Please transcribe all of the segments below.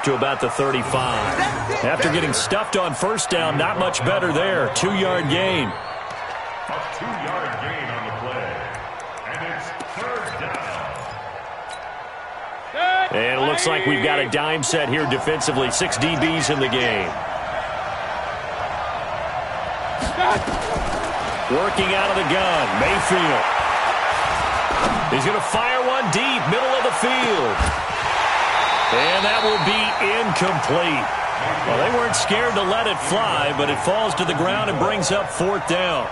To about the 35. After getting stuffed on first down, not much better there. 2-yard gain. A 2-yard gain on the play. And it's third down. And it looks like we've got a dime set here defensively. 6 DBs in the game. Working out of the gun, Mayfield. He's going to fire one deep, middle of the field. And that will be incomplete. Well, they weren't scared to let it fly, but it falls to the ground and brings up fourth down.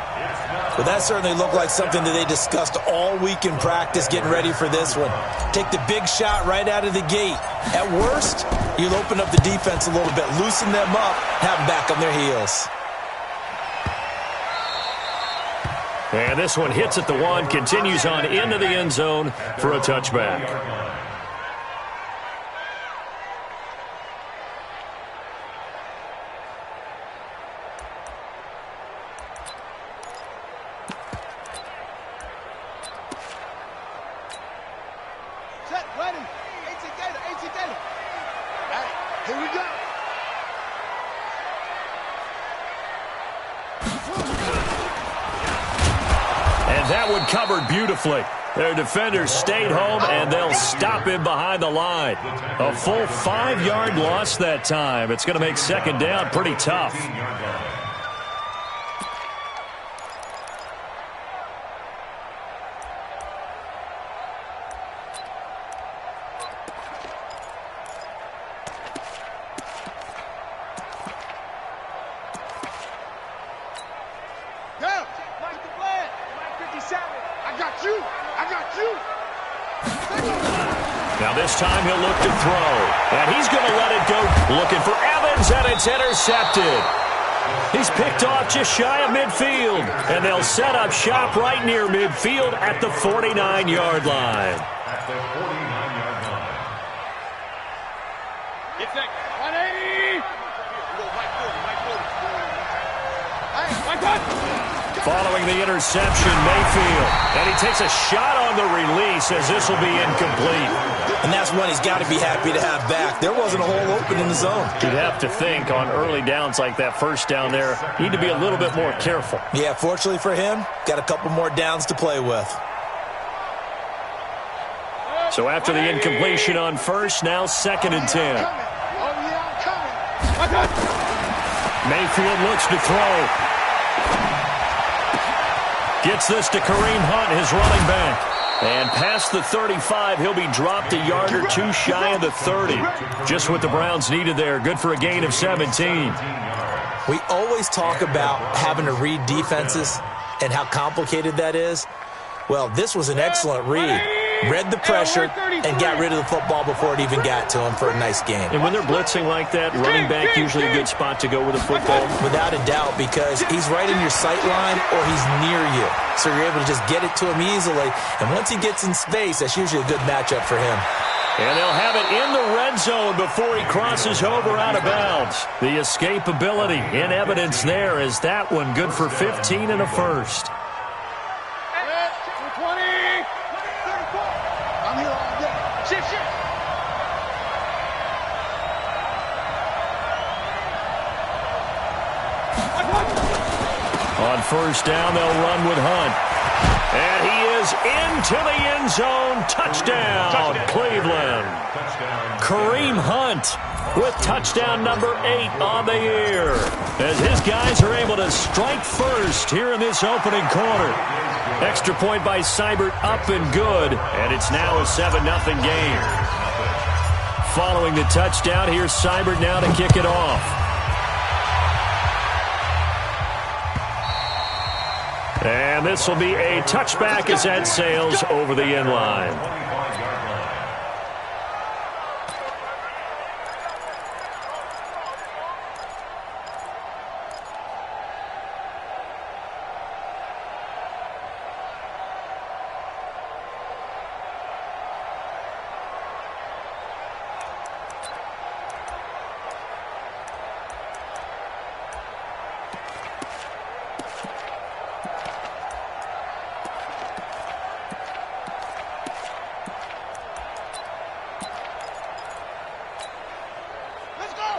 Well, that certainly looked like something that they discussed all week in practice, getting ready for this one. Take the big shot right out of the gate. At worst, you'll open up the defense a little bit, loosen them up, have them back on their heels. And this one hits at the 1, continues on into the end zone for a touchback. Covered beautifully. Their defenders stayed home, and they'll stop him behind the line. A full 5-yard loss that time. It's going to make second down pretty tough. Now this time he'll look to throw. And he's going to let it go. Looking for Evans, and it's intercepted. He's picked off just shy of midfield. And they'll set up shop right near midfield at the 49-yard line. At the 49-yard line. Get that 180. Following the interception, Mayfield. And he takes a shot on the release as this will be incomplete. And that's one he's got to be happy to have back. There wasn't a hole open in the zone. You'd have to think on early downs like that first down there, need to be a little bit more careful. Yeah, fortunately for him, got a couple more downs to play with. So after the incompletion on first, now 2nd and 10. Mayfield looks to throw. Gets this to Kareem Hunt, his running back. And past the 35, he'll be dropped a yard or two shy of the 30. Just what the Browns needed there. Good for a gain of 17. We always talk about having to read defenses and how complicated that is. Well, this was an excellent read. Read the pressure and got rid of the football before it even got to him for a nice game. And when they're blitzing like that, running back usually a good spot to go with the football. Without a doubt, because he's right in your sight line or he's near you. So you're able to just get it to him easily. And once he gets in space, that's usually a good matchup for him. And they'll have it in the red zone before he crosses over out of bounds. The escapability in evidence there is that one good for 15 and a first. On first down, they'll run with Hunt. And he is into the end zone. Touchdown, Cleveland. Kareem Hunt with touchdown number 8 on the year. As his guys are able to strike first here in this opening quarter. Extra point by Seibert up and good. And it's now a 7-0 game. Following the touchdown, here's Seibert now to kick it off. And this will be a touchback as that sails over the end line.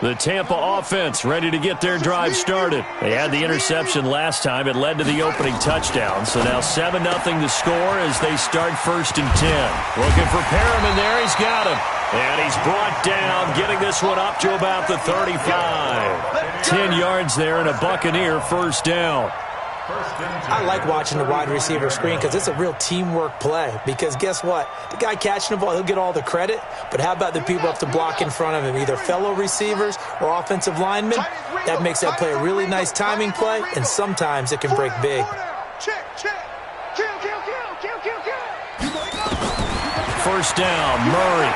The Tampa offense ready to get their drive started. They had the interception last time. It led to the opening touchdown. So now 7-0 to score as they start 1st and 10. Looking for Perriman there. He's got him. And he's brought down, getting this one up to about the 35. 10 yards there and a Buccaneer first down. I like watching the wide receiver screen because it's a real teamwork play. Because guess what? The guy catching the ball, he'll get all the credit. But how about the people up to block in front of him, either fellow receivers or offensive linemen? That makes that play a really nice timing play, and sometimes it can break big. First down, Murray.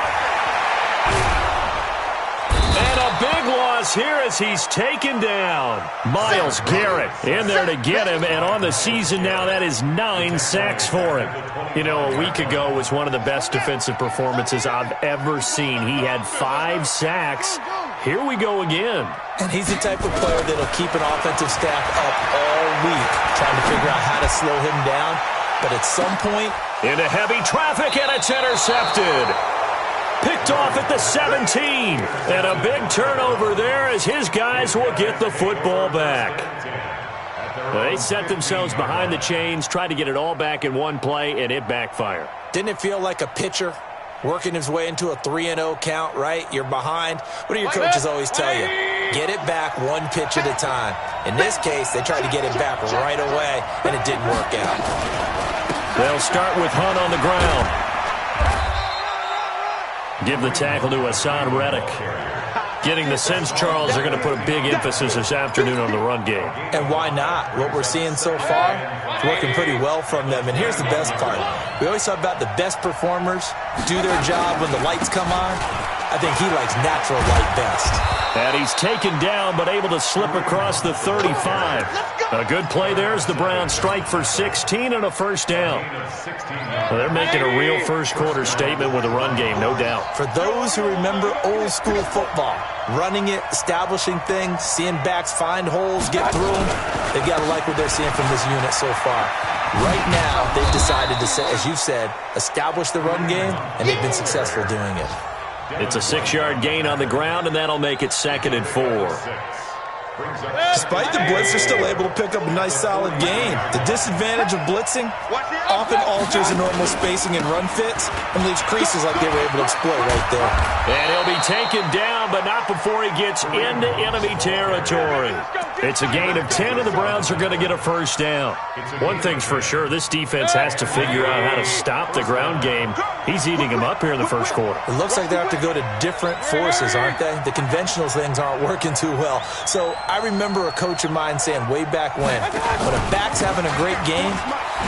And a big loss here as he's taken down. Myles Garrett in there to get him, and on the season now, that is 9 sacks for him. You know, a week ago was one of the best defensive performances I've ever seen. He had 5 sacks. Here we go again. And he's the type of player that'll keep an offensive staff up all week, trying to figure out how to slow him down. But at some point, into heavy traffic, and it's intercepted. Picked off at the 17. And a big turnover there as his guys will get the football back. They set themselves behind the chains, tried to get it all back in one play, and it backfired. Didn't it feel like a pitcher working his way into a 3-0 count, right? You're behind. What do your coaches always tell you? Get it back one pitch at a time. In this case, they tried to get it back right away, and it didn't work out. They'll start with Hunt on the ground. Give the tackle to Hassan Reddick. Getting the sense, Charles, they're going to put a big emphasis this afternoon on the run game. And why not? What we're seeing so far, it's working pretty well from them. And here's the best part. We always talk about the best performers do their job when the lights come on. I think he likes natural light best. And he's taken down, but able to slip across the 35. A good play there as the Browns strike for 16 and a first down. Well, they're making a real first-quarter statement with a run game, no doubt. For those who remember old-school football, running it, establishing things, seeing backs find holes, get through them, they've got to like what they're seeing from this unit so far. Right now, they've decided to, as you said, establish the run game, and they've been successful doing it. It's a 6-yard gain on the ground, and that'll make it 2nd and 4. Despite the blitz, they're still able to pick up a nice, solid gain. The disadvantage of blitzing often alters the normal spacing and run fits and leaves creases like they were able to exploit right there. And he'll be taken down, but not before he gets into enemy territory. It's a gain of 10, and the Browns are going to get a first down. One thing's for sure, this defense has to figure out how to stop the ground game. He's eating them up here in the first quarter. It looks like they have to go to different forces, aren't they? The conventional things aren't working too well. So I remember a coach of mine saying way back when a back's having a great game,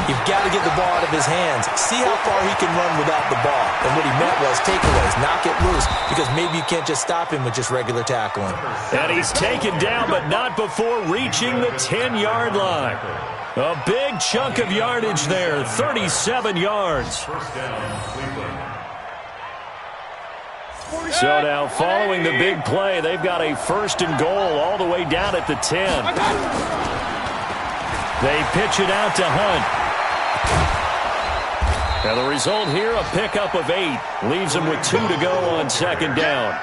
you've got to get the ball out of his hands. See how far he can run without the ball. And what he meant was takeaways, knock it loose, because maybe you can't just stop him with just regular tackling. And he's taken down, but not before reaching the 10-yard line. A big chunk of yardage there, 37 yards. So now, following the big play, they've got a 1st and goal all the way down at the 10. They pitch it out to Hunt. Now the result here, a pickup of 8. Leaves them with 2 to go on 2nd down.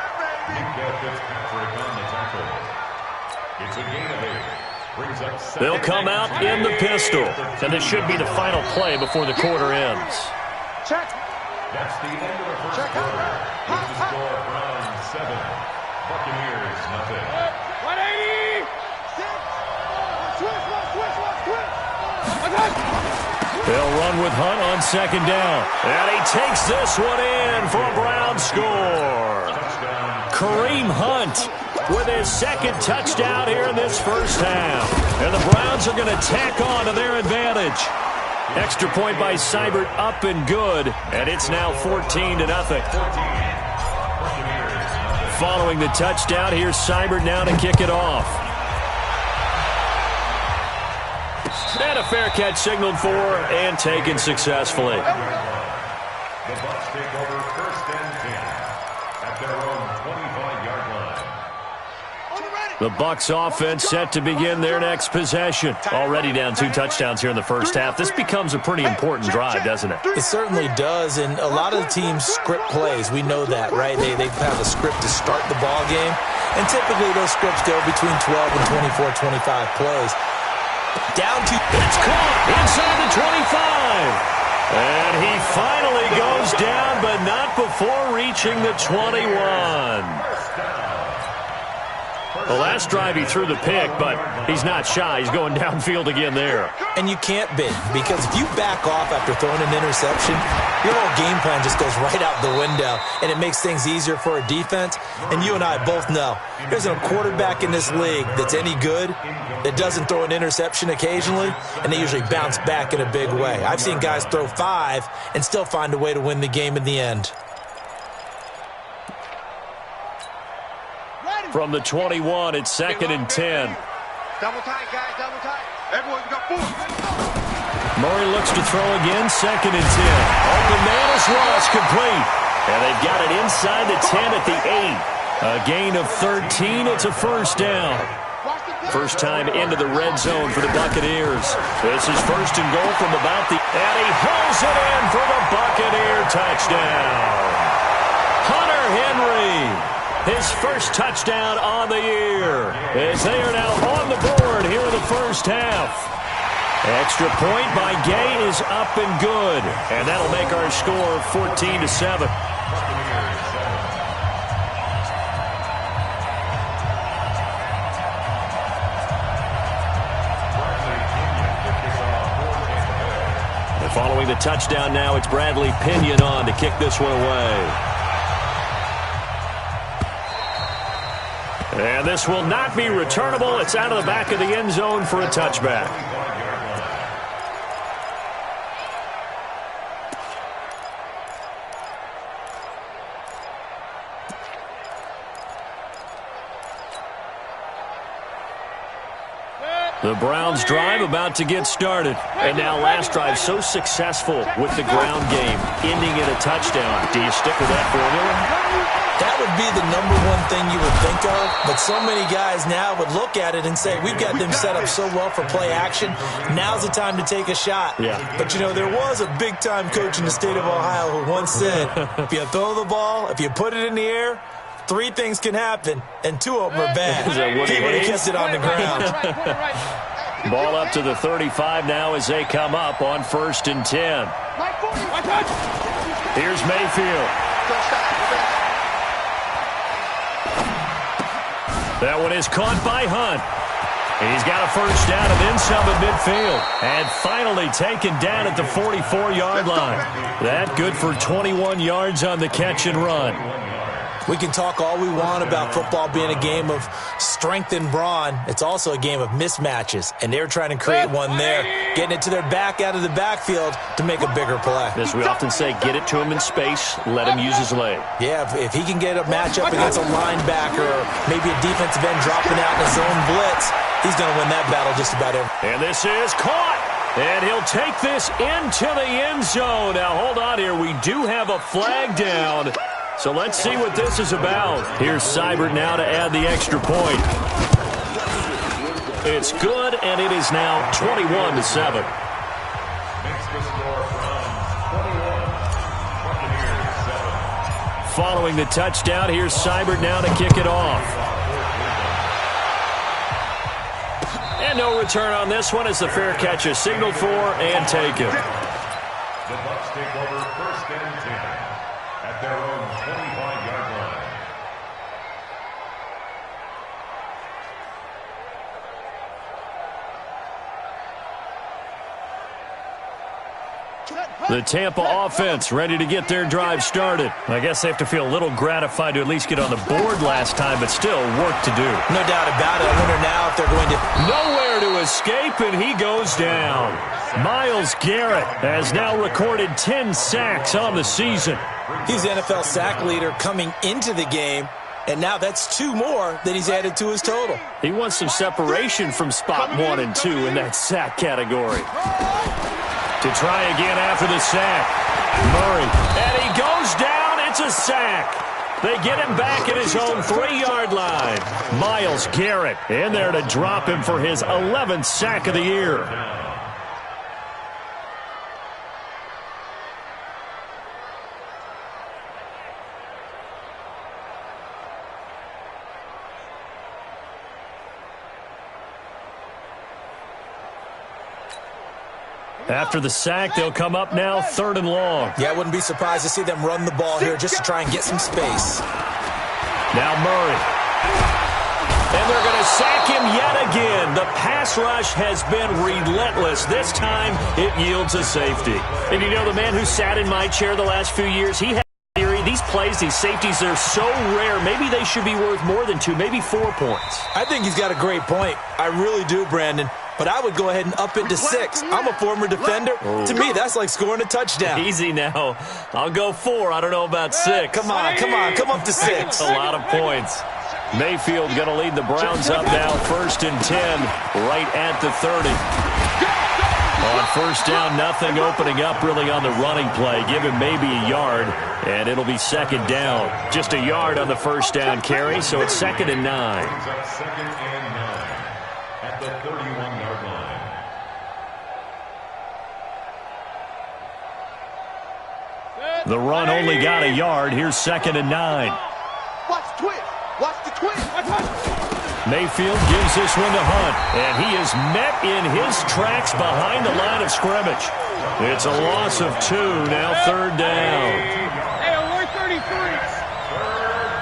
They'll come out in the pistol. And this should be the final play before the quarter ends. That's the end of the first quarter. With the score, Browns 7, Buccaneers nothing. 180! They'll run with Hunt on 2nd down. And he takes this one in for a Browns score. Kareem Hunt with his 2nd touchdown here in this first half. And the Browns are going to tack on to their advantage. Extra point by Seibert up and good, and it's now 14-0. Following the touchdown, here's Seibert now to kick it off. And a fair catch signaled for and taken successfully. The Bucs take over 1st and 10 at their own 25-yard line. The Bucs offense set to begin their next possession. Already down 2 touchdowns here in the first half. This becomes a pretty important drive, doesn't it? It certainly does, and a lot of the teams script plays. We know that, right? They have a script to start the ball game. And typically those scripts go between 12 and 24, 25 plays. Down to... It's caught inside the 25. And he finally goes down, but not before reaching the 21. The last drive he threw the pick, but he's not shy. He's going downfield again there. And you can't be, because if you back off after throwing an interception, your whole game plan just goes right out the window, and it makes things easier for a defense. And you and I both know there's a quarterback in this league that's any good that doesn't throw an interception occasionally, and they usually bounce back in a big way. I've seen guys throw 5 and still find a way to win the game in the end. From the 21, it's 2nd and 10. Double tight, guys, double tight. Everyone got 4. Murray looks to throw again, 2nd and 10. Open man is lost, complete. And they've got it inside the 10 at the 8. A gain of 13, it's a first down. First time into the red zone for the Buccaneers. This is 1st and goal from about the... And he hauls it in for the Buccaneer touchdown. Hunter Henry. His first touchdown on the year, as they are now on the board here in the first half. Extra point by Gay is up and good, and that'll make our score 14-7. And following the touchdown now, it's Bradley Pinion on to kick this one away. And this will not be returnable. It's out of the back of the end zone for a touchback. The Browns drive about to get started. And now last drive so successful with the ground game, ending in a touchdown. Do you stick with that formula? That would be the #1 thing you would think of, but so many guys now would look at it and say, we've got them set up so well for play action, now's the time to take a shot. Yeah. But, you know, there was a big-time coach in the state of Ohio who once said, if you throw the ball, if you put it in the air, 3 things can happen, and 2 of them are bad. He would have kept it on the ground. Ball up to the 35 now as they come up on 1st and 10. Here's Mayfield. That one is caught by Hunt. He's got a first down and then some at midfield. And finally taken down at the 44-yard line. That good for 21 yards on the catch and run. We can talk all we want about football being a game of strength and brawn. It's also a game of mismatches, and they're trying to create one there, getting it to their back out of the backfield to make a bigger play. As we often say, get it to him in space, let him use his leg. Yeah, if he can get a matchup against a linebacker or maybe a defensive end dropping out in his own blitz, he's going to win that battle just about every. And this is caught. And he'll take this into the end zone. Now, hold on here. We do have a flag down. So let's see what this is about. Here's Seibert now to add the extra point. It's good, and it is now 21-7. Following the touchdown, here's Seibert now to kick it off. And no return on this one as the fair catch is signaled for and taken. The Bucs take over 1st and 10 at their own 25-yard line. The Tampa offense ready to get their drive started. I guess they have to feel a little gratified to at least get on the board last time, but still work to do. No doubt about it. I wonder now if they're going to... Nowhere to escape, and he goes down. Myles Garrett has now recorded 10 sacks on the season. He's the NFL sack leader coming into the game, and now that's 2 more that he's added to his total. He wants some separation from spot 1 and 2 in that sack category. To try again after the sack. Murray. And he goes down. It's a sack. They get him back at his own 3-yard line. Myles Garrett in there to drop him for his 11th sack of the year. After the sack, they'll come up now 3rd and long. Yeah, I wouldn't be surprised to see them run the ball here just to try and get some space. Now Murray. And they're going to sack him yet again. The pass rush has been relentless. This time, it yields a safety. And you know, the man who sat in my chair the last few years, he had a theory. These plays, these safeties, they're so rare. Maybe they should be worth more than 2, maybe 4 points. I think he's got a great point. I really do, Brandon. But I would go ahead and up it to 6. I'm a former defender. Oh. To me, that's like scoring a touchdown. Easy now. I'll go 4. I don't know about 6. Come on. Come up to 6. A lot of points. Mayfield going to lead the Browns up now 1st and 10, right at the 30. On 1st down, nothing opening up really on the running play. Give him maybe a yard, and it'll be 2nd down. Just a yard on the 1st down carry, so it's 2nd and 9. 2nd and 9 at the 31-yard line. The run only got a yard. Here's 2nd and 9. Watch the twist. Watch the twist. Mayfield gives this one to Hunt, and he is met in his tracks behind the line of scrimmage. It's a loss of 2, now 3rd down. Hey, we're 33.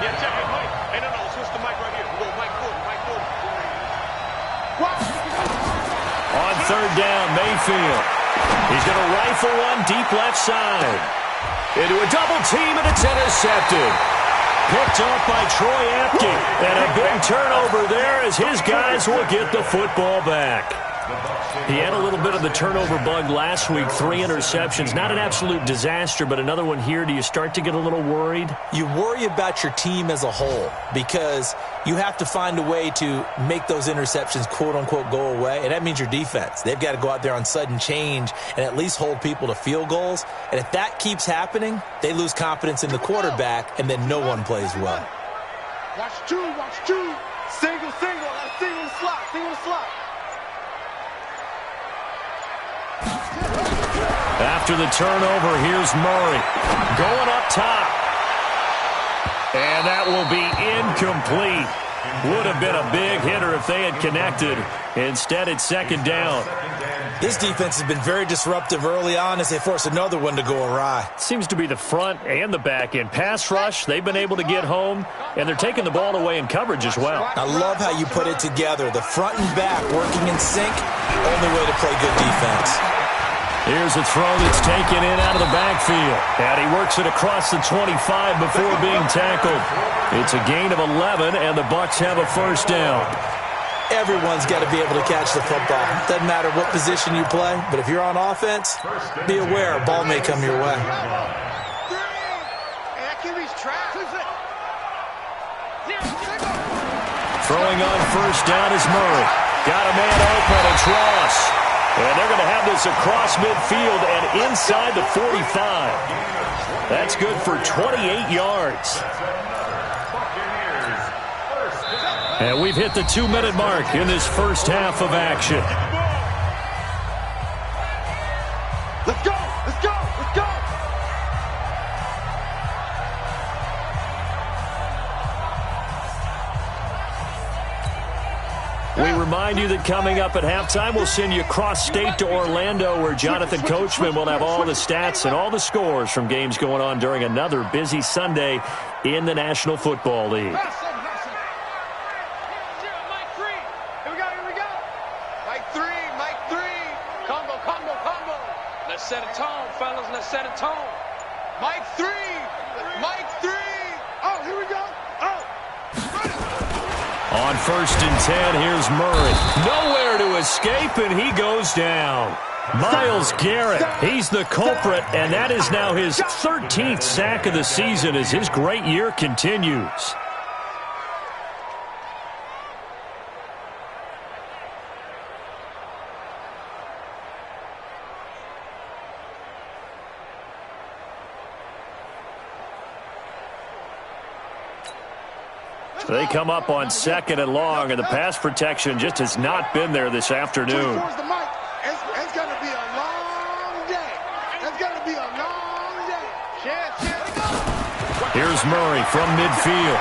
Yeah, check it, Mike. Hey, no, switch the mic right here. We'll go Mike Gordon, Mike Gordon. On 3rd down, Mayfield. He's going to rifle one deep left side. Into a double team, and it's intercepted. Picked off by Troy Apke. And a big turnover there as his guys will get the football back. He had a little bit of the turnover bug last week, 3 interceptions. Not an absolute disaster, but another one here. Do you start to get a little worried? You worry about your team as a whole because you have to find a way to make those interceptions, quote-unquote, go away, and that means your defense. They've got to go out there on sudden change and at least hold people to field goals. And if that keeps happening, they lose confidence in the quarterback, and then no one plays well. Watch 2, watch 2. Single, that's single slot, slot. After the turnover, here's Murray. Going up top. And that will be incomplete. Would have been a big hitter if they had connected. Instead, it's 2nd down. This defense has been very disruptive early on as they force another one to go awry. Seems to be the front and the back end. Pass rush, they've been able to get home, and they're taking the ball away in coverage as well. I love how you put it together. The front and back working in sync, only way to play good defense. Here's a throw that's taken in out of the backfield. And he works it across the 25 before being tackled. It's a gain of 11, and the Bucs have a 1st down. Everyone's got to be able to catch the football. Doesn't matter what position you play, but if you're on offense, be aware a ball may come your way. Throwing on 1st down is Murray. Got a man open, it's Ross. And they're going to have this across midfield and inside the 45. That's good for 28 yards. And we've hit the 2-minute mark in this first half of action. Let's go! Let's go! Let's go! We remind you that coming up at halftime, we'll send you cross-state to Orlando, where Jonathan Coachman will have all the stats and all the scores from games going on during another busy Sunday in the National Football League. Mike 3. Combo. Let's set a tone, fellas. Let's set a tone. Mike 3. Oh, here we go. Oh. On 1st and 10, here's Murray. Nowhere to escape, and he goes down. Myles Garrett, he's the culprit, and that is now his 13th sack of the season as his great year continues. They come up on 2nd and long, and the pass protection just has not been there this afternoon. It's going to be a long day. Here's Murray from midfield.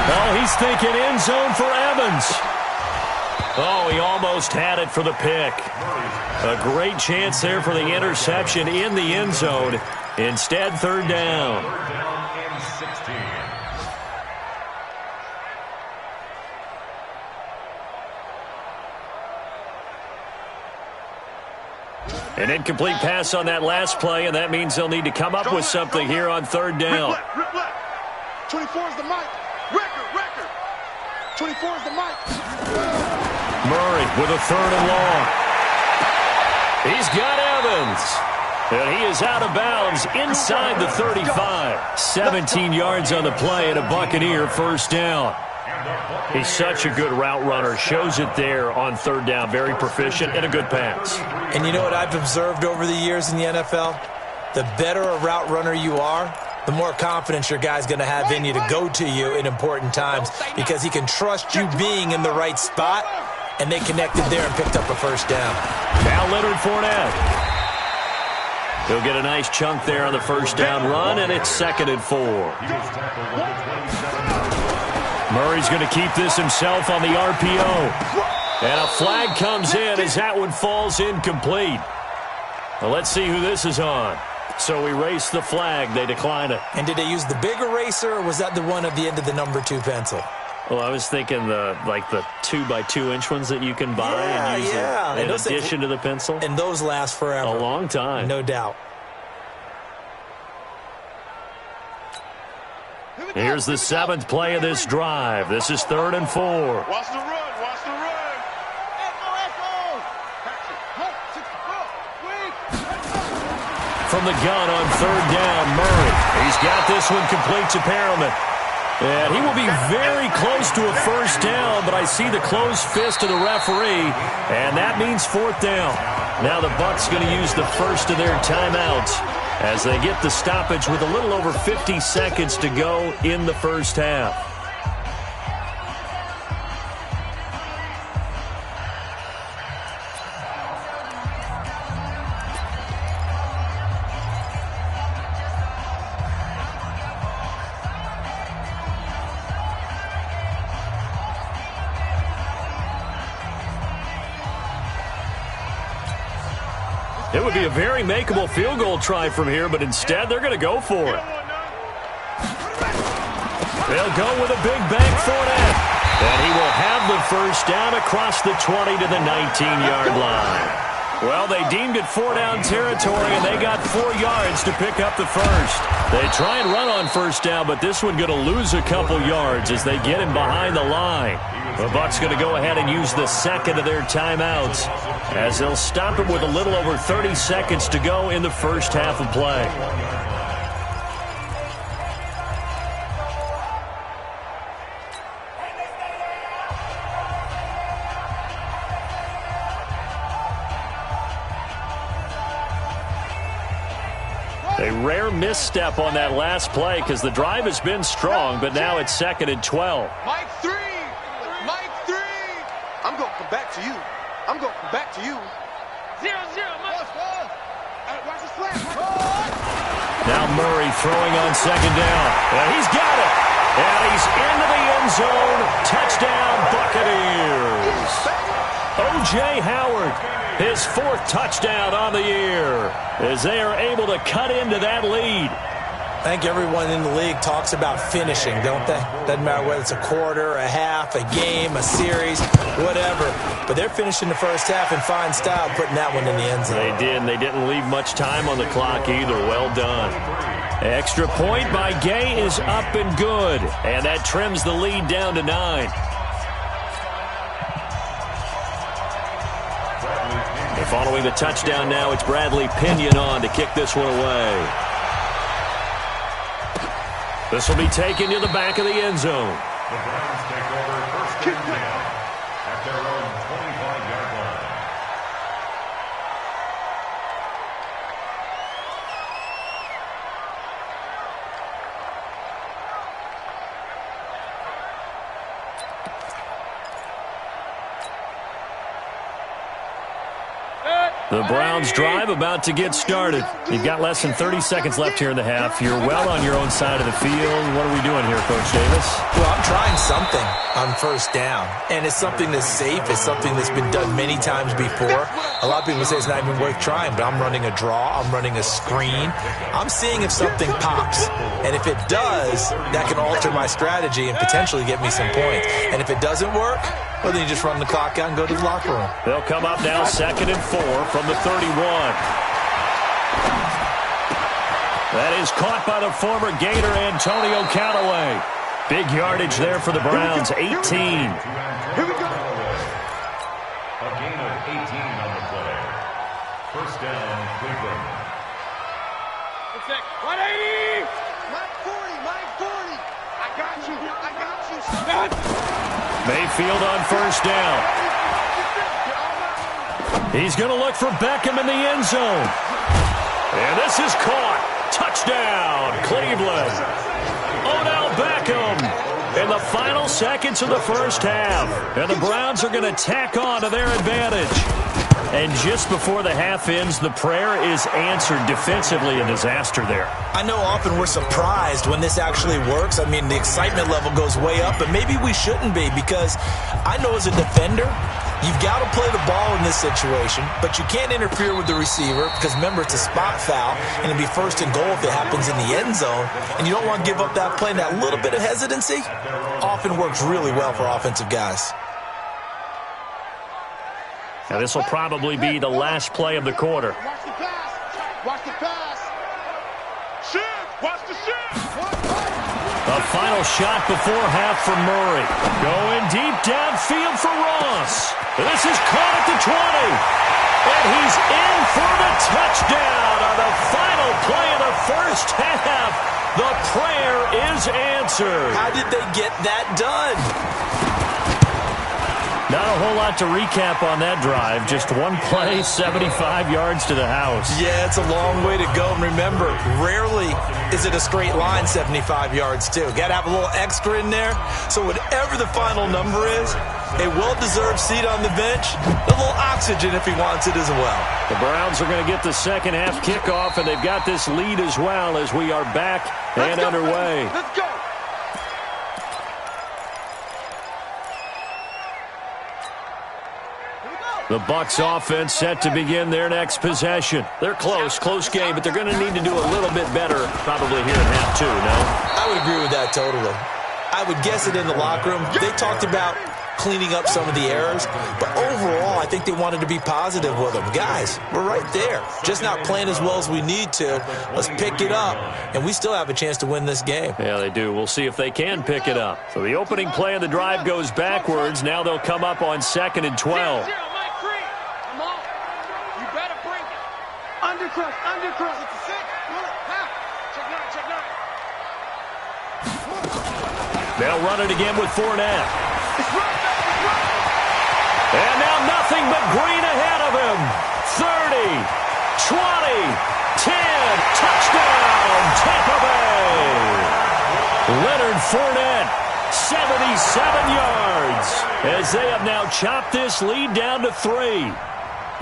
Oh, he's thinking end zone for Evans. Oh, he almost had it for the pick. A great chance there for the interception in the end zone. Instead, third down. Third down and 16. An incomplete pass on that last play, and that means they'll need to come up with something here on third down. 24 is the mic. Record. 24 is the mic. Murray with a third and long. He's got Evans. And he is out of bounds inside the 35. 17 yards on the play and a Buccaneer first down. He's such a good route runner. Shows it there on third down. Very proficient and a good pass. And you know what I've observed over the years in the NFL? The better a route runner you are, the more confidence your guy's going to have in you to go to you in important times because he can trust you being in the right spot, and they connected there and picked up a first down. Now Leonard Fournette. He'll get a nice chunk there on the first down run, and it's 2nd and 4. Murray's going to keep this himself on the RPO. And a flag comes in as that one falls incomplete. Well, let's see who this is on. So erase the flag. They decline it. And did they use the big eraser, or was that the one at the end of the number 2 pencil? Well, I was thinking the 2x2-inch ones that you can buy and use in addition to the pencil. And those last forever. A long time. No doubt. Here's the 7th play of this drive. This is 3rd and 4. Watch the run. From the gun on third down, Murray. He's got this one complete to Perriman. And he will be very close to a first down, but I see the closed fist of the referee, and that means 4th down. Now the Bucs going to use the first of their timeouts as they get the stoppage with a little over 50 seconds to go in the first half. It would be a very makeable field goal try from here, but instead they're going to go for it. They'll go with a big bank Fournette. And he will have the first down across the 20 to the 19-yard line. Well, they deemed it 4-down territory, and they got 4 yards to pick up the first. They try and run on first down, but this one going to lose a couple yards as they get him behind the line. The Bucs going to go ahead and use the second of their timeouts as they'll stop him with a little over 30 seconds to go in the first half of play. A rare misstep on that last play because the drive has been strong, but now it's 2nd and 12. Mike 3. I'm going to come back to you. 0-0. Watch this flag. Now Murray throwing on 2nd down. And he's got it. And he's into the end zone. Touchdown, Buccaneers. O.J. Howard, his 4th touchdown on the year, as they are able to cut into that lead. I think everyone in the league talks about finishing, don't they? Doesn't matter whether it's a quarter, a half, a game, a series, whatever. But they're finishing the first half in fine style, putting that one in the end zone. They did, and they didn't leave much time on the clock either. Well done. Extra point by Gay is up and good, and that trims the lead down to 9. And following the touchdown now, it's Bradley Pinion on to kick this one away. This will be taken to the back of the end zone. The Browns take over first and 10 at their own 25-yard line. The Browns drive about to get started. You've got less than 30 seconds left here in the half. You're well on your own side of the field. What are we doing here, Coach Davis? Well, I'm trying something on first down, and it's something that's safe. It's something that's been done many times before. A lot of people say it's not even worth trying, but I'm running a draw. I'm running a screen. I'm seeing if something pops, and if it does, that can alter my strategy and potentially get me some points. And if it doesn't work, well, then you just run the clock out and go to the locker room. They'll come up now 2nd and 4 from the 31. That is caught by the former Gator Antonio Callaway. Big yardage there for the Browns, 18. Here we go. A gain of 18 on the play. First down, Cleveland. 180! Mike 40! I got you! Mayfield on first down. He's going to look for Beckham in the end zone. And this is caught. Touchdown, Cleveland. Odell Beckham in the final seconds of the first half. And the Browns are going to tack on to their advantage. And just before the half ends, the prayer is answered. Defensively, a disaster there. I know often we're surprised when this actually works. I mean, the excitement level goes way up, but maybe we shouldn't be, because I know as a defender, you've got to play the ball in this situation, but you can't interfere with the receiver because, remember, it's a spot foul, and it'll be 1st and goal if it happens in the end zone, and you don't want to give up that play. And that little bit of hesitancy often works really well for offensive guys. Now, this will probably be the last play of the quarter. Watch the pass! Watch the pass! Shift! Watch the shift! A final shot before half for Murray. Going deep downfield for Ross. This is caught at the 20. And he's in for the touchdown on the final play of the first half. The prayer is answered. How did they get that done? Not a whole lot to recap on that drive. Just one play, 75 yards to the house. Yeah, it's a long way to go. And remember, rarely is it a straight line 75 yards, too. Got to have a little extra in there. So whatever the final number is, a well-deserved seat on the bench, a little oxygen if he wants it as well. The Browns are going to get the second half kickoff, and they've got this lead as well as we are back and underway. Let's go! The Bucs offense set to begin their next possession. They're close game, but they're going to need to do a little bit better probably here in half 2, no? I would agree with that totally. I would guess it in the locker room. They talked about cleaning up some of the errors, but overall, I think they wanted to be positive with them. Guys, we're right there. Just not playing as well as we need to. Let's pick it up, and we still have a chance to win this game. Yeah, they do. We'll see if they can pick it up. So the opening play of the drive goes backwards. Now they'll come up on 2nd and 12. Undercross. It's a 6. Half. Check 9. They'll run it again with Fournette. It's right. And now nothing but green ahead of him. 30, 20, 10. Touchdown, Tampa Bay. Leonard Fournette, 77 yards. As they have now chopped this lead down to 3.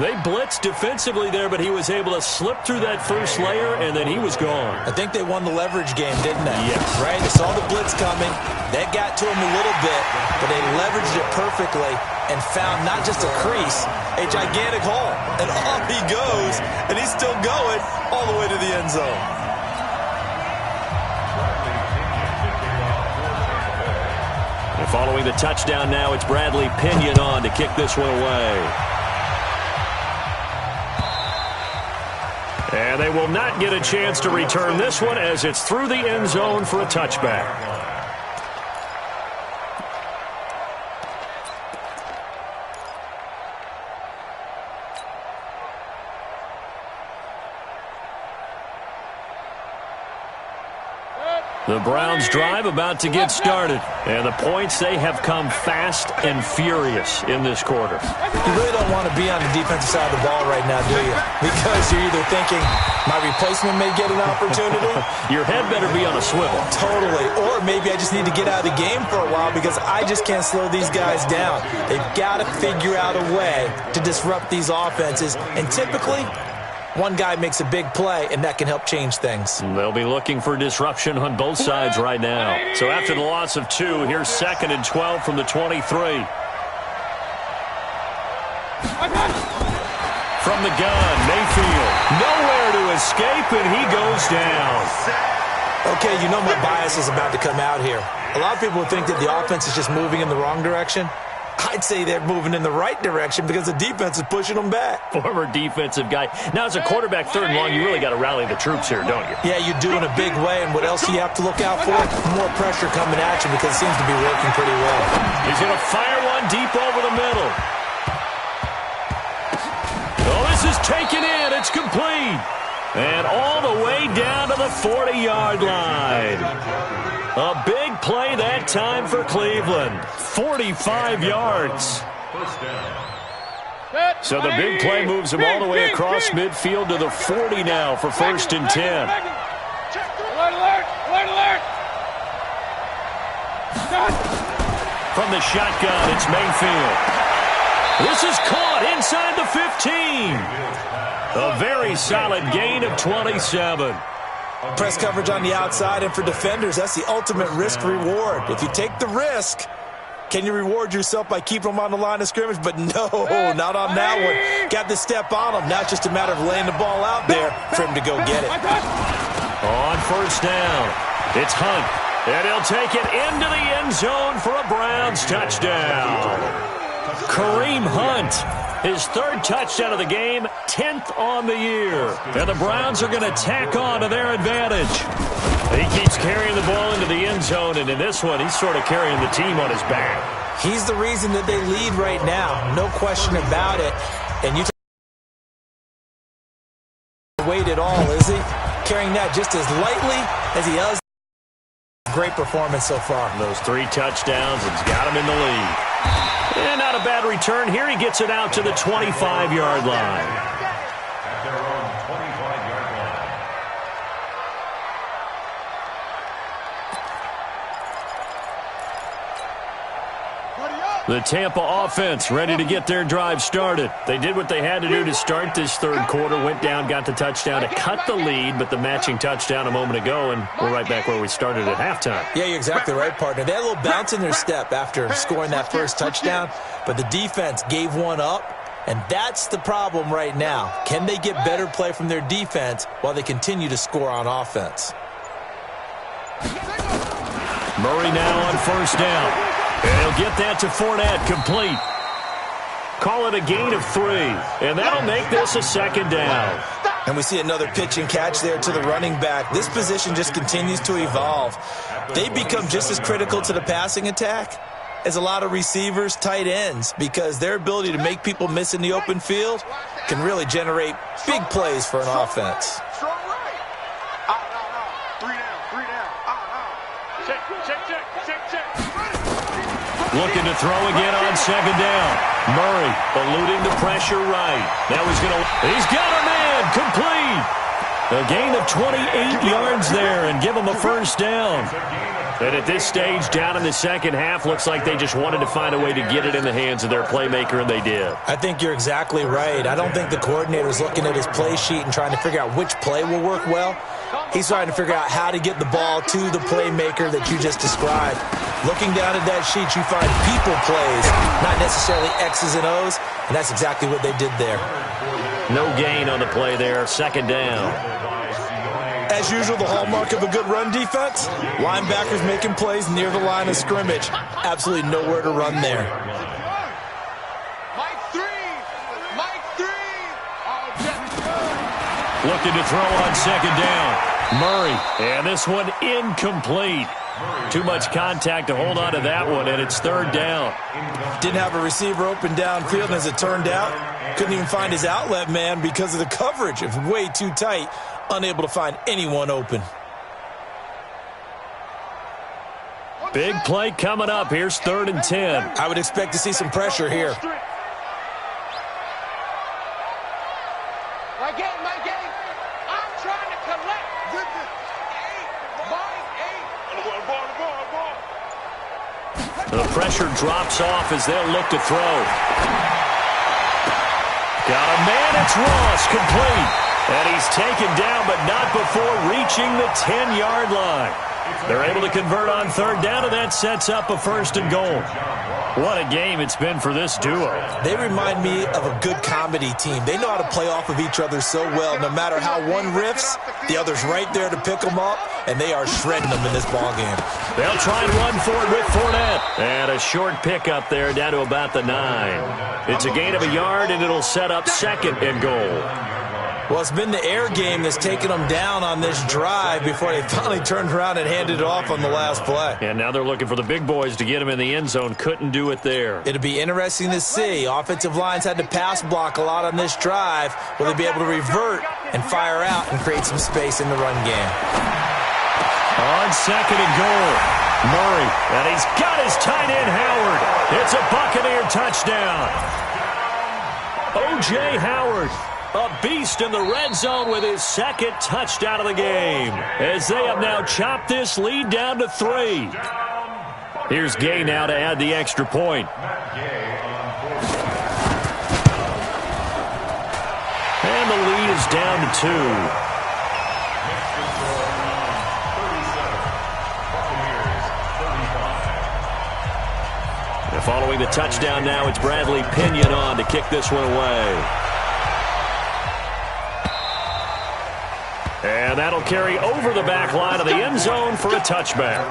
They blitzed defensively there, but he was able to slip through that first layer, and then he was gone. I think they won the leverage game, didn't they? Yes. Right? They saw the blitz coming. That got to him a little bit, but they leveraged it perfectly and found not just a crease, a gigantic hole. And off he goes, and he's still going all the way to the end zone. And following the touchdown now, it's Bradley Pinion on to kick this one away. And they will not get a chance to return this one as it's through the end zone for a touchback. The Browns drive about to get started. And the points, they have come fast and furious in this quarter. You really don't want to be on the defensive side of the ball right now, do you? Because you're either thinking, my replacement may get an opportunity. Your head better be on a swivel. Totally. Or maybe I just need to get out of the game for a while because I just can't slow these guys down. They've got to figure out a way to disrupt these offenses. And typically, one guy makes a big play, and that can help change things. They'll be looking for disruption on both sides right now. So after the loss of 2, here's 2nd and 12 from the 23. From the gun, Mayfield. Nowhere to escape, and he goes down. Okay, you know my bias is about to come out here. A lot of people think that the offense is just moving in the wrong direction. I'd say they're moving in the right direction because the defense is pushing them back. Former defensive guy. Now, as a quarterback, 3rd and long, you really got to rally the troops here, don't you? Yeah, you do in a big way. And what else do you have to look out for? More pressure coming at you because it seems to be working pretty well. He's going to fire one deep over the middle. Oh, this is taken in. It's complete. And all the way down to the 40-yard line. A big play that time for Cleveland. 45 yards. So the big play moves him all the way across midfield to the 40 now for 1st and 10. Alert! From the shotgun, it's Mayfield. This is caught inside the 15. A very solid gain of 27. Press coverage on the outside, and for defenders, that's the ultimate risk-reward. If you take the risk, can you reward yourself by keeping them on the line of scrimmage? But no, not on that one. Got to step on them. Now it's just a matter of laying the ball out there for him to go get it. On 1st down, it's Hunt. And he'll take it into the end zone for a Browns touchdown. Kareem Hunt. His 3rd touchdown of the game, 10th on the year. And the Browns are going to tack on to their advantage. He keeps carrying the ball into the end zone, and in this one, he's sort of carrying the team on his back. He's the reason that they lead right now. No question about it. And you weight at all, is he? Carrying that just as lightly as he does. Great performance so far. Those 3 touchdowns has got him in the lead. And not a bad return. Here he gets it out to the 25-yard line. At their own 25-yard line. The Tampa offense ready to get their drive started. They did what they had to do to start this 3rd quarter. Went down, got the touchdown to cut the lead, but the matching touchdown a moment ago, and we're right back where we started at halftime. Yeah, you're exactly right, partner. They had a little bounce in their step after scoring that 1st touchdown, but the defense gave one up, and that's the problem right now. Can they get better play from their defense while they continue to score on offense? Murray now on 1st down. And he'll get that to Fournette, complete. Call it a gain of 3, and that'll make this a 2nd down. And we see another pitch and catch there to the running back. This position just continues to evolve. They become just as critical to the passing attack as a lot of receivers, tight ends, because their ability to make people miss in the open field can really generate big plays for an offense. Looking to throw again on 2nd down. Murray eluding the pressure right. Now he's got a man, complete. A gain of 28 yards there and give him a 1st down. And at this stage, down in the 2nd half, looks like they just wanted to find a way to get it in the hands of their playmaker, and they did. I think you're exactly right. I don't think the coordinator's looking at his play sheet and trying to figure out which play will work well. He's trying to figure out how to get the ball to the playmaker that you just described. Looking down at that sheet, you find people plays, not necessarily X's and O's, and that's exactly what they did there. No gain on the play there, 2nd down. As usual, the hallmark of a good run defense, linebackers making plays near the line of scrimmage. Absolutely nowhere to run there. Looking to throw on 2nd down. Murray, and this one incomplete. Too much contact to hold on to that one, and it's 3rd down. Didn't have a receiver open downfield, and as it turned out, couldn't even find his outlet man because of the coverage. It was way too tight, unable to find anyone open. Big play coming up. Here's 3rd and 10. I would expect to see some pressure here. My game. I'm trying to collect. The pressure drops off as they'll look to throw. Got a man. It's Ross, complete. And he's taken down, but not before reaching the 10-yard line. They're able to convert on 3rd down, and that sets up a 1st and goal. What a game it's been for this duo. They remind me of a good comedy team. They know how to play off of each other so well. No matter how one riffs, the other's right there to pick them up, and they are shredding them in this ballgame. They'll try and run for it with Fournette. And a short pickup there down to about the 9. It's a gain of a yard, and it'll set up 2nd and goal. Well, it's been the air game that's taken them down on this drive before they finally turned around and handed it off on the last play. And now they're looking for the big boys to get him in the end zone. Couldn't do it there. It'll be interesting to see. Offensive lines had to pass block a lot on this drive. Will they be able to revert and fire out and create some space in the run game? On 2nd and goal, Murray. And he's got his tight end, Howard. It's a Buccaneer touchdown. O.J. Howard. A beast in the red zone with his 2nd touchdown of the game, as they have now chopped this lead down to 3. Here's Gay now to add the extra point. And the lead is down to 2. And following the touchdown now, it's Bradley Pinion on to kick this one away. And that'll carry over the back line of the end zone for a touchback.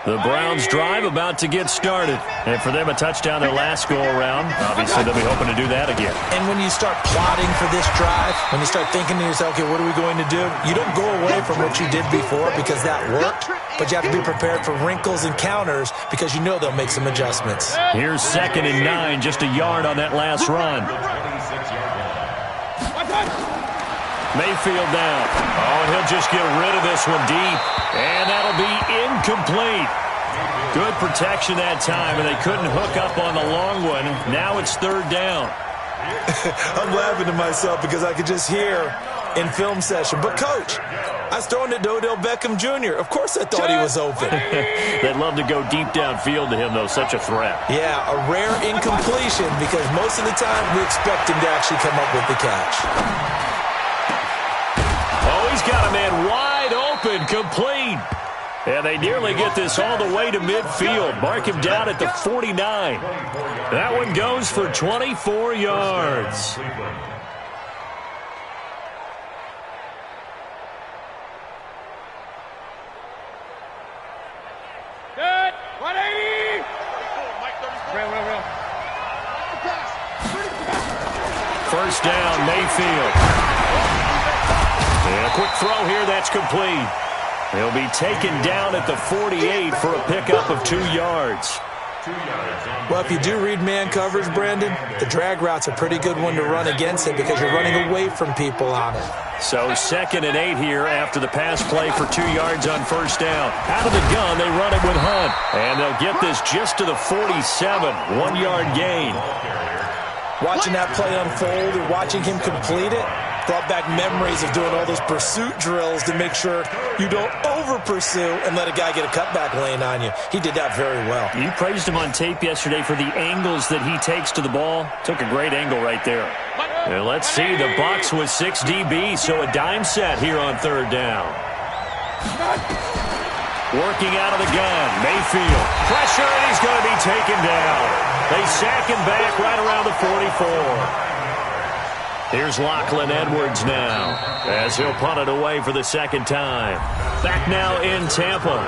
The Browns drive about to get started. And for them, a touchdown their last go-around. Obviously, they'll be hoping to do that again. And when you start plotting for this drive, when you start thinking to yourself, okay, what are we going to do? You don't go away from what you did before because that worked, but you have to be prepared for wrinkles and counters because you know they'll make some adjustments. Here's 2nd and 9, just a yard on that last run. Mayfield down. Oh, and he'll just get rid of this one deep. And that'll be incomplete. Good protection that time, and they couldn't hook up on the long one. Now it's 3rd down. I'm laughing to myself because I could just hear in film session. But, Coach, I was throwing it to Odell Beckham Jr. Of course I thought he was open. They'd love to go deep downfield to him, though. Such a threat. Yeah, a rare incompletion because most of the time we expect him to actually come up with the catch. Oh, he's got a man wide open, complete. And they nearly get this all the way to midfield. Mark him down at the 49. That one goes for 24 yards. Good. 180. Real. 1st down, Mayfield. And a quick throw here, that's complete. He'll be taken down at the 48 for a pickup of 2 yards. Well, if you do read man coverage, Brandon, the drag route's a pretty good one to run against it because you're running away from people on it. So 2nd and 8 here after the pass play for 2 yards on 1st down. Out of the gun, they run it with Hunt. And they'll get this just to the 47, 1-yard gain. Watching that play unfold and watching him complete it brought back memories of doing all those pursuit drills to make sure you don't over-pursue and let a guy get a cutback lane on you. He did that very well. You praised him on tape yesterday for the angles that he takes to the ball. Took a great angle right there. And let's see, the Bucs with 6 DBs, so a dime set here on 3rd down. Working out of the gun, Mayfield. Pressure, and he's going to be taken down. They sack him back right around the 44. Here's Lachlan Edwards now as he'll punt it away for the 2nd time. Back now in Tampa.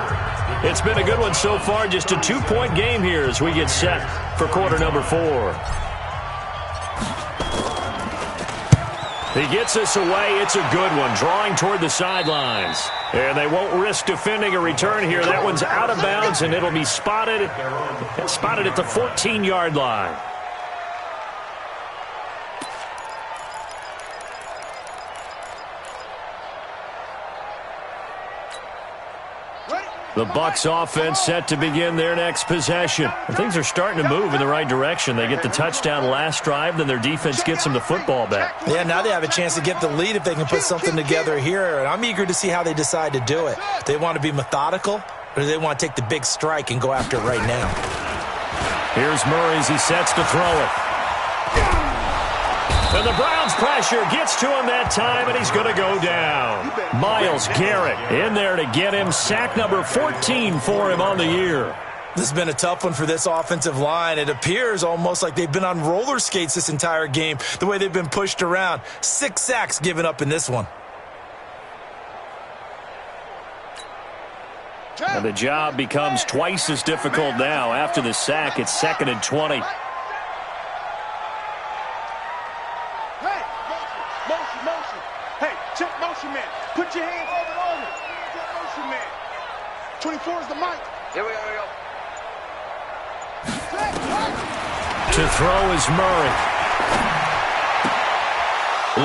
It's been a good one so far, just a 2-point game here as we get set for quarter number 4. He gets us away. It's a good one, drawing toward the sidelines. And they won't risk defending a return here. That one's out of bounds, and it'll be spotted at the 14-yard line. The Bucs offense set to begin their next possession. And things are starting to move in the right direction. They get the touchdown last drive, then their defense gets them the football back. Yeah, now they have a chance to get the lead if they can put something together here. And I'm eager to see how they decide to do it. They want to be methodical, or do they want to take the big strike and go after it right now? Here's Murray as he sets to throw it. And the Browns pressure gets to him that time, and he's going to go down. Myles Garrett in there to get him. Sack number 14 for him on the year. This has been a tough one for this offensive line. It appears almost like they've been on roller skates this entire game, the way they've been pushed around. 6 sacks given up in this one. And the job becomes twice as difficult now. After the sack, it's 2nd and 20. Put your hands on it. Motion man. 24 is the mic. Here we go. To throw is Murray.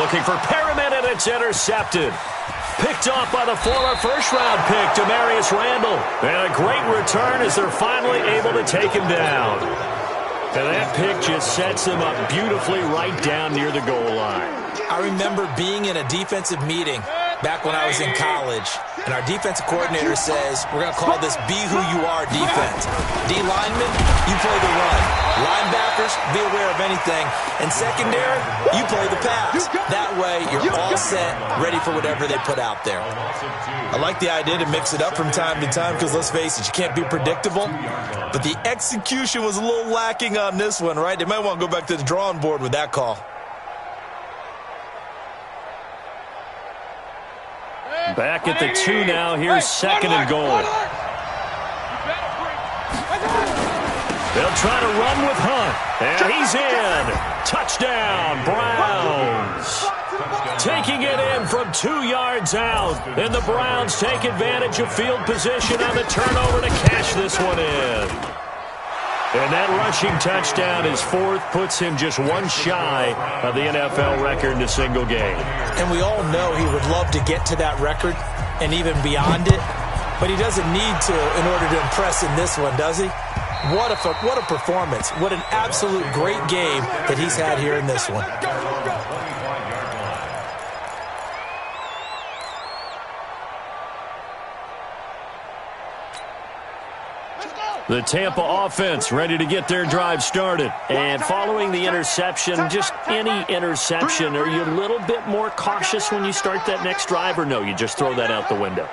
Looking for Perriman, and it's intercepted. Picked off by the former first-round pick, Damarius Randall. And a great return as they're finally able to take him down. And that pick just sets them up beautifully right down near the goal line. I remember being in a defensive meeting back when I was in college, and our defensive coordinator says, we're going to call this Be Who You Are defense. D linemen, you play the run. Linebackers, be aware of anything. And secondary, you play the pass. That way, you're all set, ready for whatever they put out there. I like the idea to mix it up from time to time because, let's face it, you can't be predictable. But the execution was a little lacking on this one, right? They might want to go back to the drawing board with that call. Back at the 2 now. Here's 2nd and goal. They'll try to run with Hunt. And he's in. Touchdown, Browns. Taking it in from 2 yards out. And the Browns take advantage of field position on the turnover to cash this one in. And that rushing touchdown, his 4th, puts him just 1 shy of the NFL record in a single game. And we all know he would love to get to that record and even beyond it, but he doesn't need to in order to impress in this one, does he? What a performance. What an absolute great game that he's had here in this one. The Tampa offense ready to get their drive started. And following the interception, just any interception, are you a little bit more cautious when you start that next drive, or no, you just throw that out the window?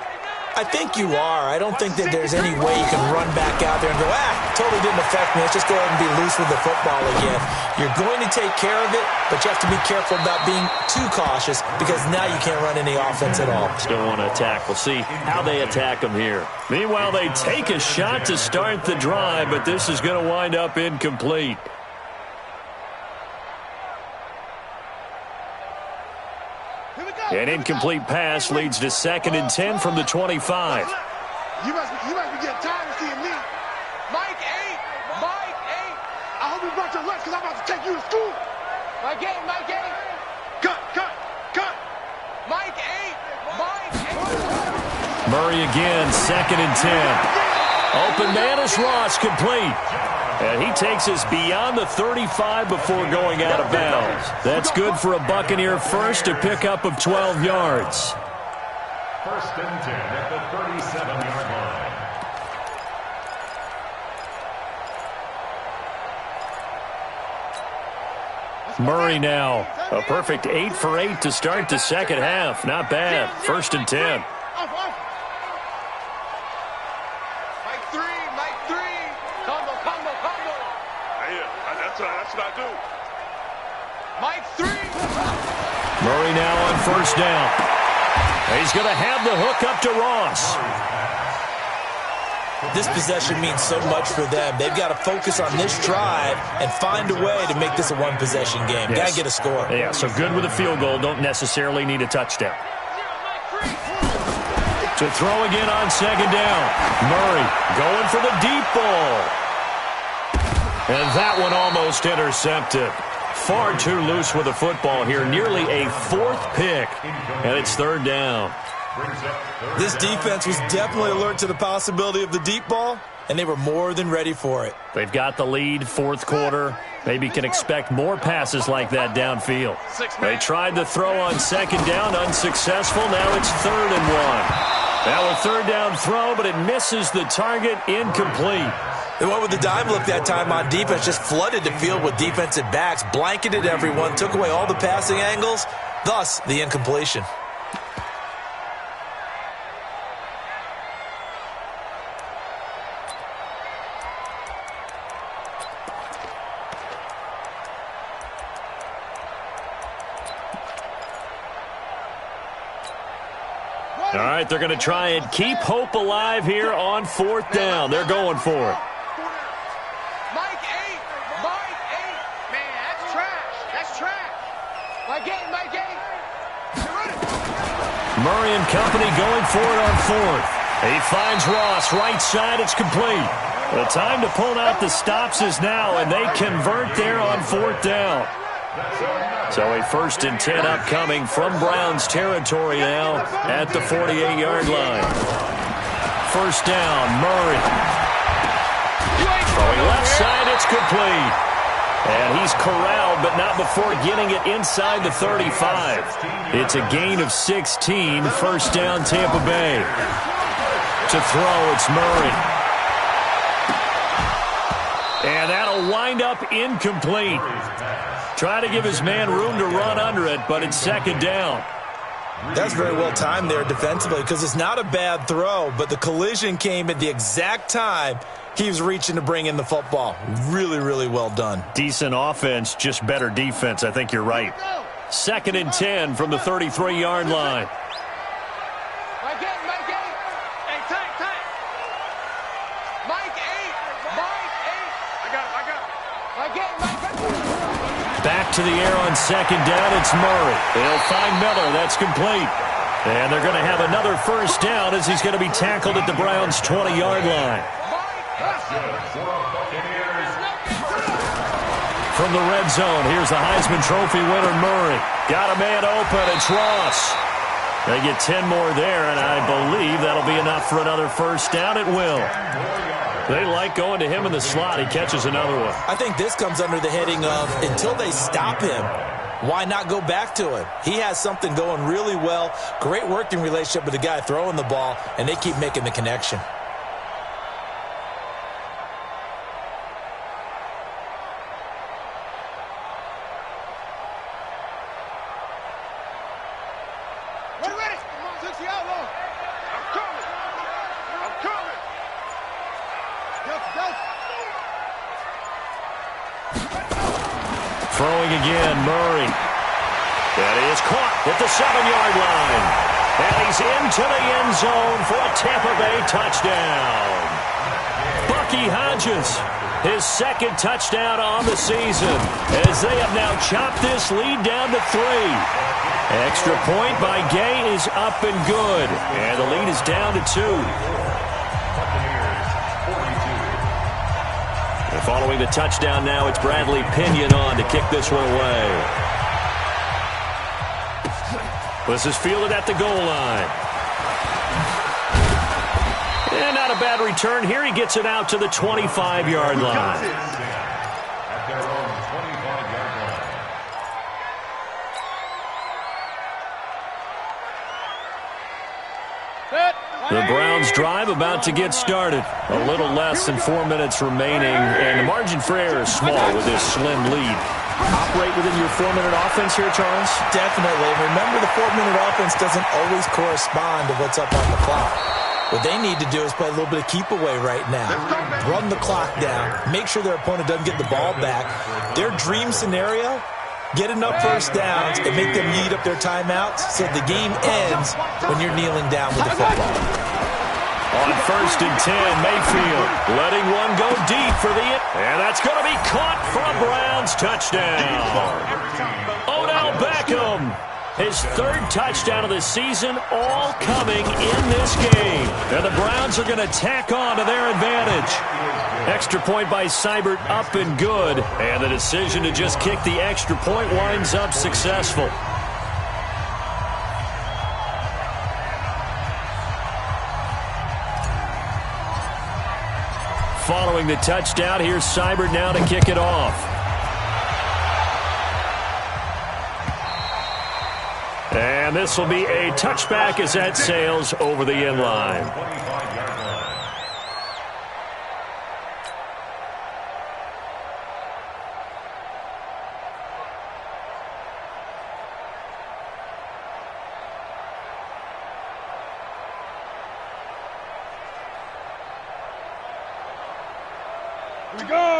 I think you are. I don't think that there's any way you can run back out there and go, totally didn't affect me. Let's just go ahead and be loose with the football again. You're going to take care of it, but you have to be careful about being too cautious because now you can't run any offense at all. Still want to attack. We'll see how they attack them here. Meanwhile, they take a shot to start the drive, but this is going to wind up incomplete. An incomplete pass leads to 2nd and 10 from the 25. You must be getting tired of seeing me. Mike 8. I hope you brought your lunch because I'm about to take you to school. Mike 8. Cut. Mike 8. Murray again, 2nd and 10. Open man is Ross, complete. And he takes us beyond the 35 before going out of bounds. That's good for a Buccaneer first, a pickup of 12 yards. 1st and 10 at the 37-yard line. Murray now, a perfect 8 for 8 to start the second half. Not bad. 1st and 10. That's what I do. Mike 3. Murray now on 1st down. He's going to have the hook up to Ross. This possession means so much for them. They've got to focus on this drive and find a way to make this a one-possession game. Got to get a score. Yeah, so good with a field goal. Don't necessarily need a touchdown. To throw again on second down. Murray going for the deep ball. And that one almost intercepted. Far too loose with the football here. Nearly a fourth pick. And it's third down. This defense was definitely alert to the possibility of the deep ball, and they were more than ready for it. They've got the lead, fourth quarter. Maybe can expect more passes like that downfield. They tried to throw on second down, unsuccessful. Now it's 3rd and 1. Now a third down throw, but it misses the target, incomplete. They went with the dime look that time on defense, just flooded the field with defensive backs, blanketed everyone, took away all the passing angles, thus the incompletion. All right, they're going to try and keep hope alive here on 4th down. They're going for it. Mike 8. Mike 8. Man, that's trash. That's trash. Mike 8. Mike 8. Murray and company going for it on 4th. He finds Ross, right side, it's complete. The time to pull out the stops is now, and they convert there on 4th down. So a 1st and 10 upcoming from Browns territory now at the 48-yard line. 1st down, Murray. Throwing left side, it's complete. And he's corralled, but not before getting it inside the 35. It's a gain of 16, 1st down Tampa Bay. To throw, it's Murray. And that'll wind up incomplete. Try to give his man room to run under it, but it's 2nd down. That's very well timed there defensively because it's not a bad throw, but the collision came at the exact time he was reaching to bring in the football. Really, really well done. Decent offense, just better defense. I think you're right. 2nd and 10 from the 33-yard line. Mike 8. Mike 8. Hey, tight. Mike 8. Mike 8. I got it. Mike 8. Back to the air on 2nd down, it's Murray. They'll find Miller, that's complete. And they're going to have another 1st down as he's going to be tackled at the Browns' 20-yard line. From the red zone, here's the Heisman Trophy winner, Murray. Got a man open, it's Ross. They get 10 more there, and I believe that'll be enough for another 1st down. It will. They like going to him in the slot. He catches another one. I think this comes under the heading of until they stop him, why not go back to him? He has something going really well. Great working relationship with the guy throwing the ball, and they keep making the connection. Throwing again, Murray. That is caught at the 7-yard line. And he's into the end zone for a Tampa Bay touchdown. Bucky Hodges, his 2nd touchdown on the season, as they have now chopped this lead down to 3. Extra point by Gay is up and good. And the lead is down to 2. Following the touchdown now, it's Bradley Pinion on to kick this one away. This is fielded at the goal line. And not a bad return here. He gets it out to the 25-yard line. At their own 25-yard line. The Browns drive about to get started. A little less than 4 minutes remaining, and the margin for error is small with this slim lead. Operate within your 4-minute offense here, Charles? Definitely. Remember, the 4-minute offense doesn't always correspond to what's up on the clock. What they need to do is play a little bit of keep away right now. Run the clock down. Make sure their opponent doesn't get the ball back. Their dream scenario, get enough 1st downs and make them eat up their timeouts so the game ends when you're kneeling down with the football. On 1st and 10, Mayfield letting one go deep for the and that's going to be caught for a Browns touchdown. Odell Beckham, his 3rd touchdown of the season, all coming in this game. And the Browns are going to tack on to their advantage. Extra point by Seibert, up and good. And the decision to just kick the extra point winds up successful. Following the touchdown, here's Seibert now to kick it off. And this will be a touchback as that sails over the end line.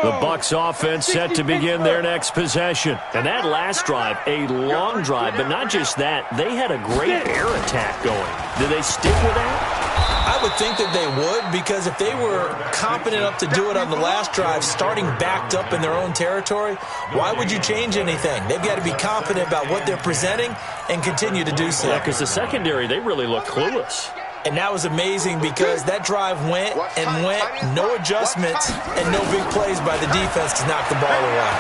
The Bucs offense set to begin their next possession. And that last drive, a long drive, but not just that. They had a great air attack going. Did they stick with that? I would think that they would, because if they were competent enough to do it on the last drive, starting backed up in their own territory, why would you change anything? They've got to be confident about what they're presenting and continue to do so. Yeah, because the secondary, they really look clueless. And that was amazing because that drive went and went, no adjustments, and no big plays by the defense to knock the ball away.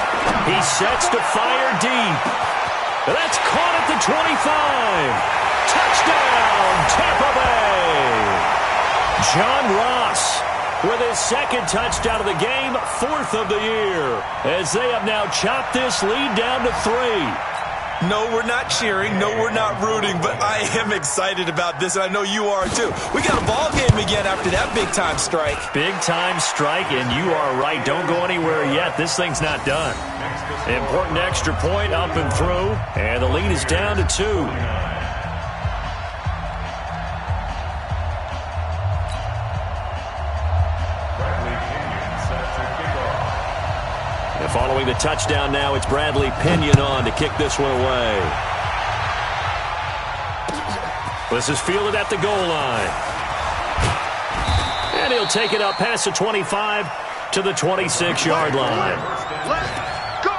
He sets to fire deep. That's caught at the 25. Touchdown, Tampa Bay. John Ross with his 2nd touchdown of the game, 4th of the year, as they have now chopped this lead down to 3. No, we're not cheering. No, we're not rooting. But I am excited about this, and I know you are too. We got a ball game again after that big-time strike. Big-time strike, and you are right. Don't go anywhere yet. This thing's not done. Important extra point up and through, and the lead is down to 2. Following the touchdown now, it's Bradley Pinion on to kick this one away. This is fielded at the goal line. And he'll take it up past the 25 to the 26-yard line. Let's go!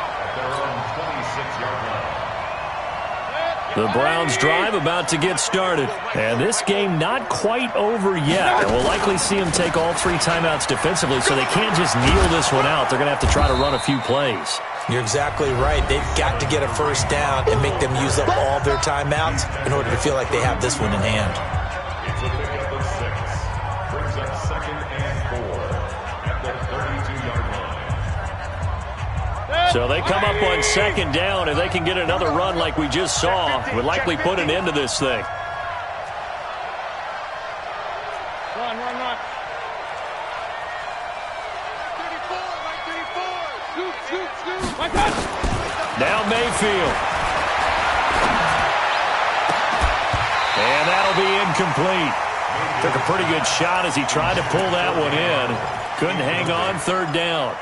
The Browns drive about to get started. And this game not quite over yet. And we'll likely see them take all 3 timeouts defensively, so they can't just kneel this one out. They're going to have to try to run a few plays. You're exactly right. They've got to get a first down and make them use up all their timeouts in order to feel like they have this one in hand. It's a pickup of 6. Brings up 2nd and 4 at the 32-yard line. So they come up on 2nd down. If they can get another run like we just saw, would likely put an end to this thing. Run. 34. Scoot. Now Mayfield. And that'll be incomplete. Took a pretty good shot as he tried to pull that one in. Couldn't hang on 3rd down.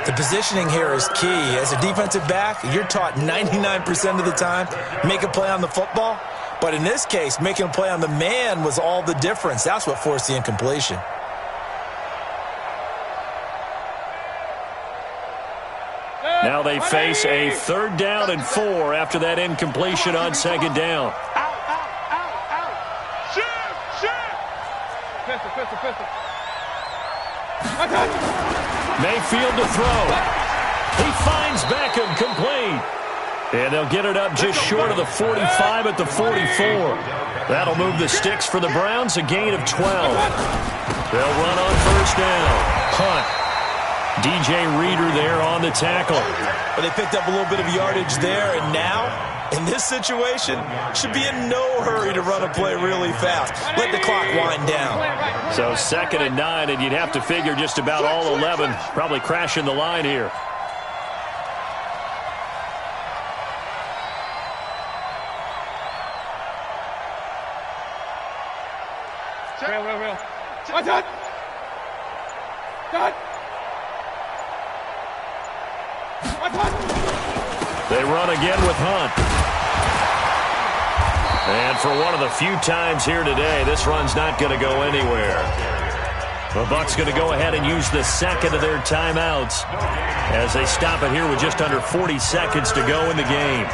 The positioning here is key. As a defensive back, you're taught 99% of the time, make a play on the football. But in this case, making a play on the man was all the difference. That's what forced the incompletion. Now they face a 3rd down and 4 after that incompletion on 2nd down. Out. Shoot. Pistol. Mayfield to throw. He finds Beckham complete. And they'll get it up just short of the 45 at the 44. That'll move the sticks for the Browns, a gain of 12. They'll run on 1st down. Hunt. DJ Reader there on the tackle. But they picked up a little bit of yardage there, and now, in this situation, should be in no hurry to run a play really fast. Let the clock wind down. So 2nd and 9, and you'd have to figure just about all 11 probably crashing the line here. Real. Done. They run again with Hunt. And for one of the few times here today, this run's not going to go anywhere. The Bucs going to go ahead and use the second of their timeouts as they stop it here with just under 40 seconds to go in the game.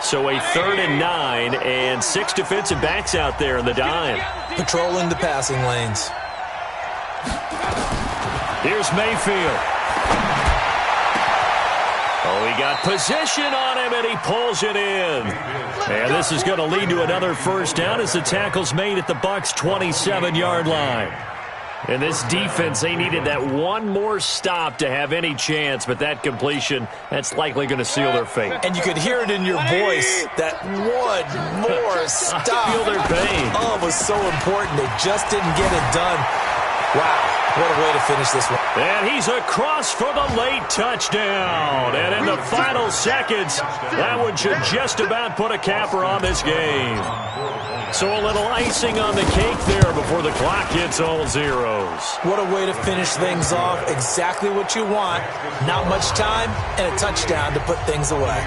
So a 3rd and 9 and 6 defensive backs out there in the dime. Patrolling the passing lanes. Here's Mayfield. Oh, he got position on him, and he pulls it in. And this is going to lead to another first down as the tackle's made at the Bucs' 27-yard line. And this defense, they needed that one more stop to have any chance, but that completion, that's likely going to seal their fate. And you could hear it in your voice, that one more stop. I feel their pain. Oh, it was so important. They just didn't get it done. Wow, what a way to finish this one. And he's across for the late touchdown. And in the final seconds, that one should just about put a capper on this game. So a little icing on the cake there before the clock hits all zeros. What a way to finish things off. Exactly what you want. Not much time and a touchdown to put things away.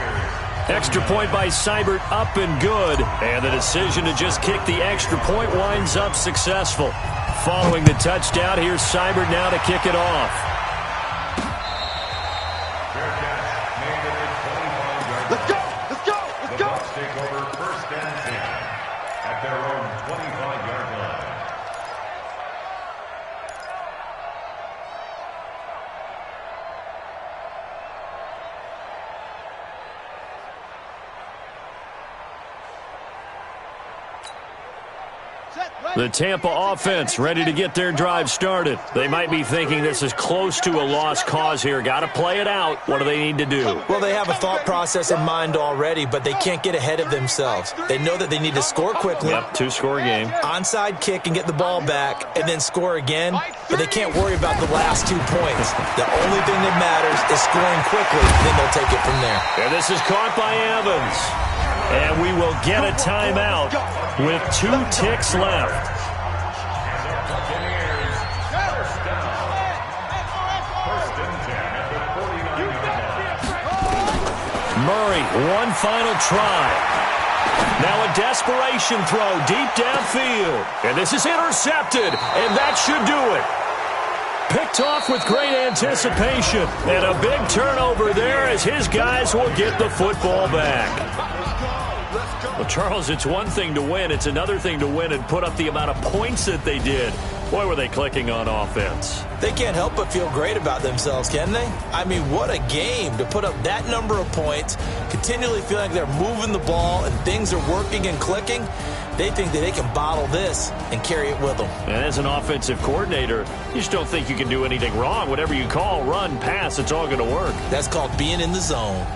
Extra point by Seibert, up and good. And the decision to just kick the extra point winds up successful. Following the touchdown, here's Seibert now to kick it off. Let's go! Let's go! Let's go! Bucs take over 1st and 10 at their own 25-yard line. The Tampa offense ready to get their drive started. They might be thinking this is close to a lost cause here. Got to play it out. What do they need to do? Well, they have a thought process in mind already, but they can't get ahead of themselves. They know that they need to score quickly. Yep, 2-score game. Onside kick and get the ball back and then score again. But they can't worry about the last 2 points. The only thing that matters is scoring quickly. Then they'll take it from there. And this is caught by Evans. And we will get a timeout with 2 ticks left. Murray, one final try. Now a desperation throw deep downfield. And this is intercepted, and that should do it. Picked off with great anticipation. And a big turnover there as his guys will get the football back. Well, Charles, it's one thing to win. It's another thing to win and put up the amount of points that they did. Boy, were they clicking on offense. They can't help but feel great about themselves, can they? I mean, what a game to put up that number of points, continually feeling like they're moving the ball and things are working and clicking. They think that they can bottle this and carry it with them. And as an offensive coordinator, you just don't think you can do anything wrong. Whatever you call, run, pass, it's all going to work. That's called being in the zone.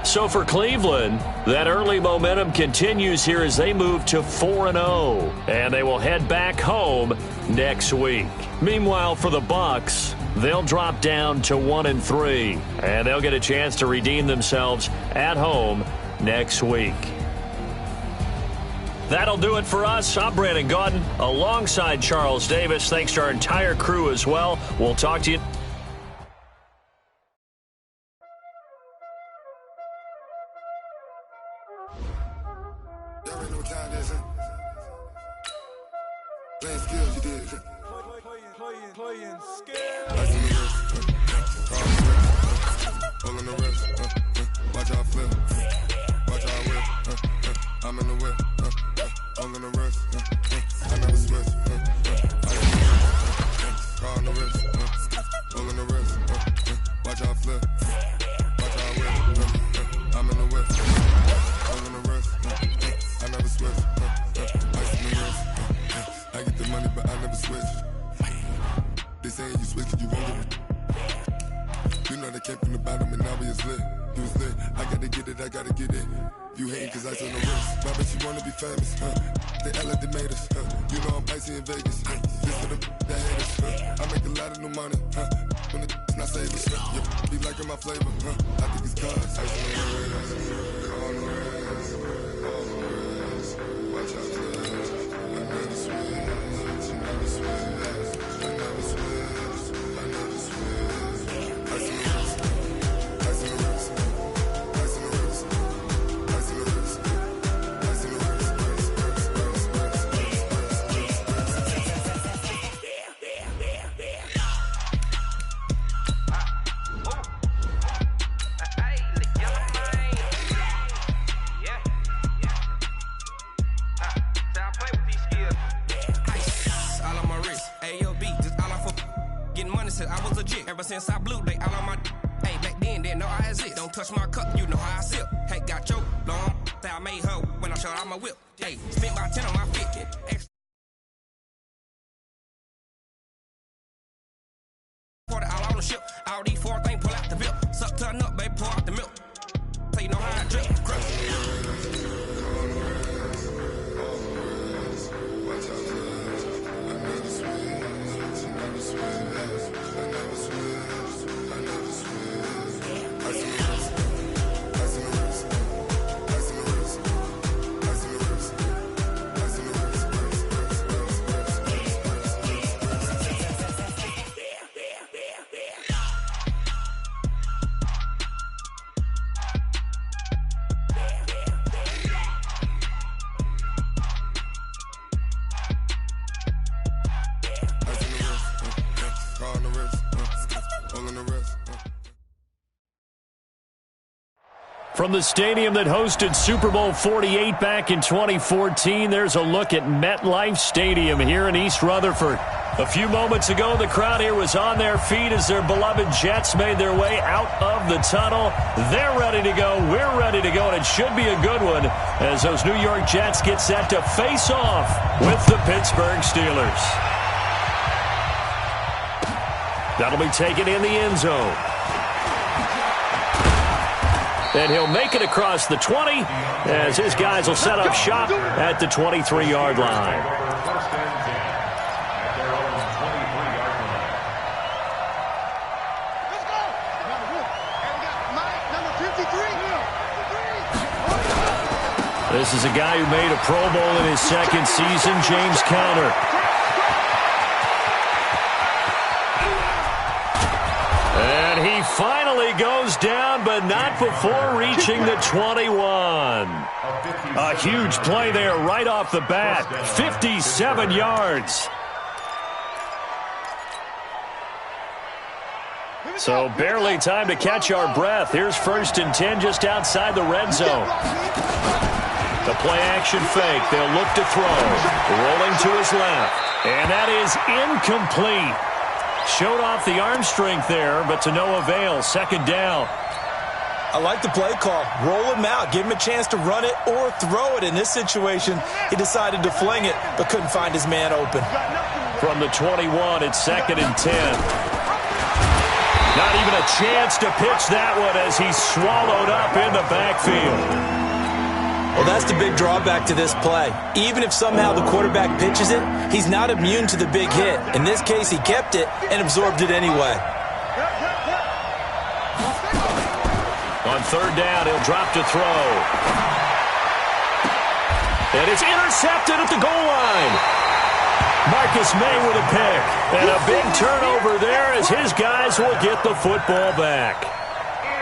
So for Cleveland, that early momentum continues here as they move to 4-0. And they will head back home next week. Meanwhile, for the Bucs, they'll drop down to 1-3. And they'll get a chance to redeem themselves at home next week. That'll do it for us. I'm Brandon Gaudin alongside Charles Davis. Thanks to our entire crew as well. We'll talk to you. Be liking my flavor, I think it's cause. Ever since I blew, they all on my hey, back then, didn't know I exist. Don't touch my cup, you know how I sip. Hey, got choked, long, say I made her when I showed out my whip. Hey, spent about 10 on my 50. Pour it all on the ship. All these four things pull out the bill. Suck to a nut, baby, pour out the milk. So you know how I drip. From the stadium that hosted Super Bowl 48 back in 2014, there's a look at MetLife Stadium here in East Rutherford. A few moments ago, the crowd here was on their feet as their beloved Jets made their way out of the tunnel. They're ready to go. We're ready to go, and it should be a good one as those New York Jets get set to face off with the Pittsburgh Steelers. That'll be taken in the end zone. And he'll make it across the 20 as his guys will set up shop at the 23-yard line. This is a guy who made a Pro Bowl in his second season, James Conner. And he finally goes down, but not before reaching the 21. A huge play there right off the bat. 57 yards. So barely time to catch our breath. Here's 1st and 10 just outside the red zone. The play-action fake. They'll look to throw. Rolling to his left. And that is incomplete. Showed off the arm strength there, but to no avail. 2nd down. I like the play call. Roll him out. Give him a chance to run it or throw it. In this situation, he decided to fling it, but couldn't find his man open. From the 21, it's 2nd and 10. Not even a chance to pitch that one as he's swallowed up in the backfield. Well, that's the big drawback to this play. Even if somehow the quarterback pitches it, he's not immune to the big hit. In this case, he kept it and absorbed it anyway. On 3rd down, he'll drop to throw. And it's intercepted at the goal line. Marcus May with a pick. And a big turnover there as his guys will get the football back.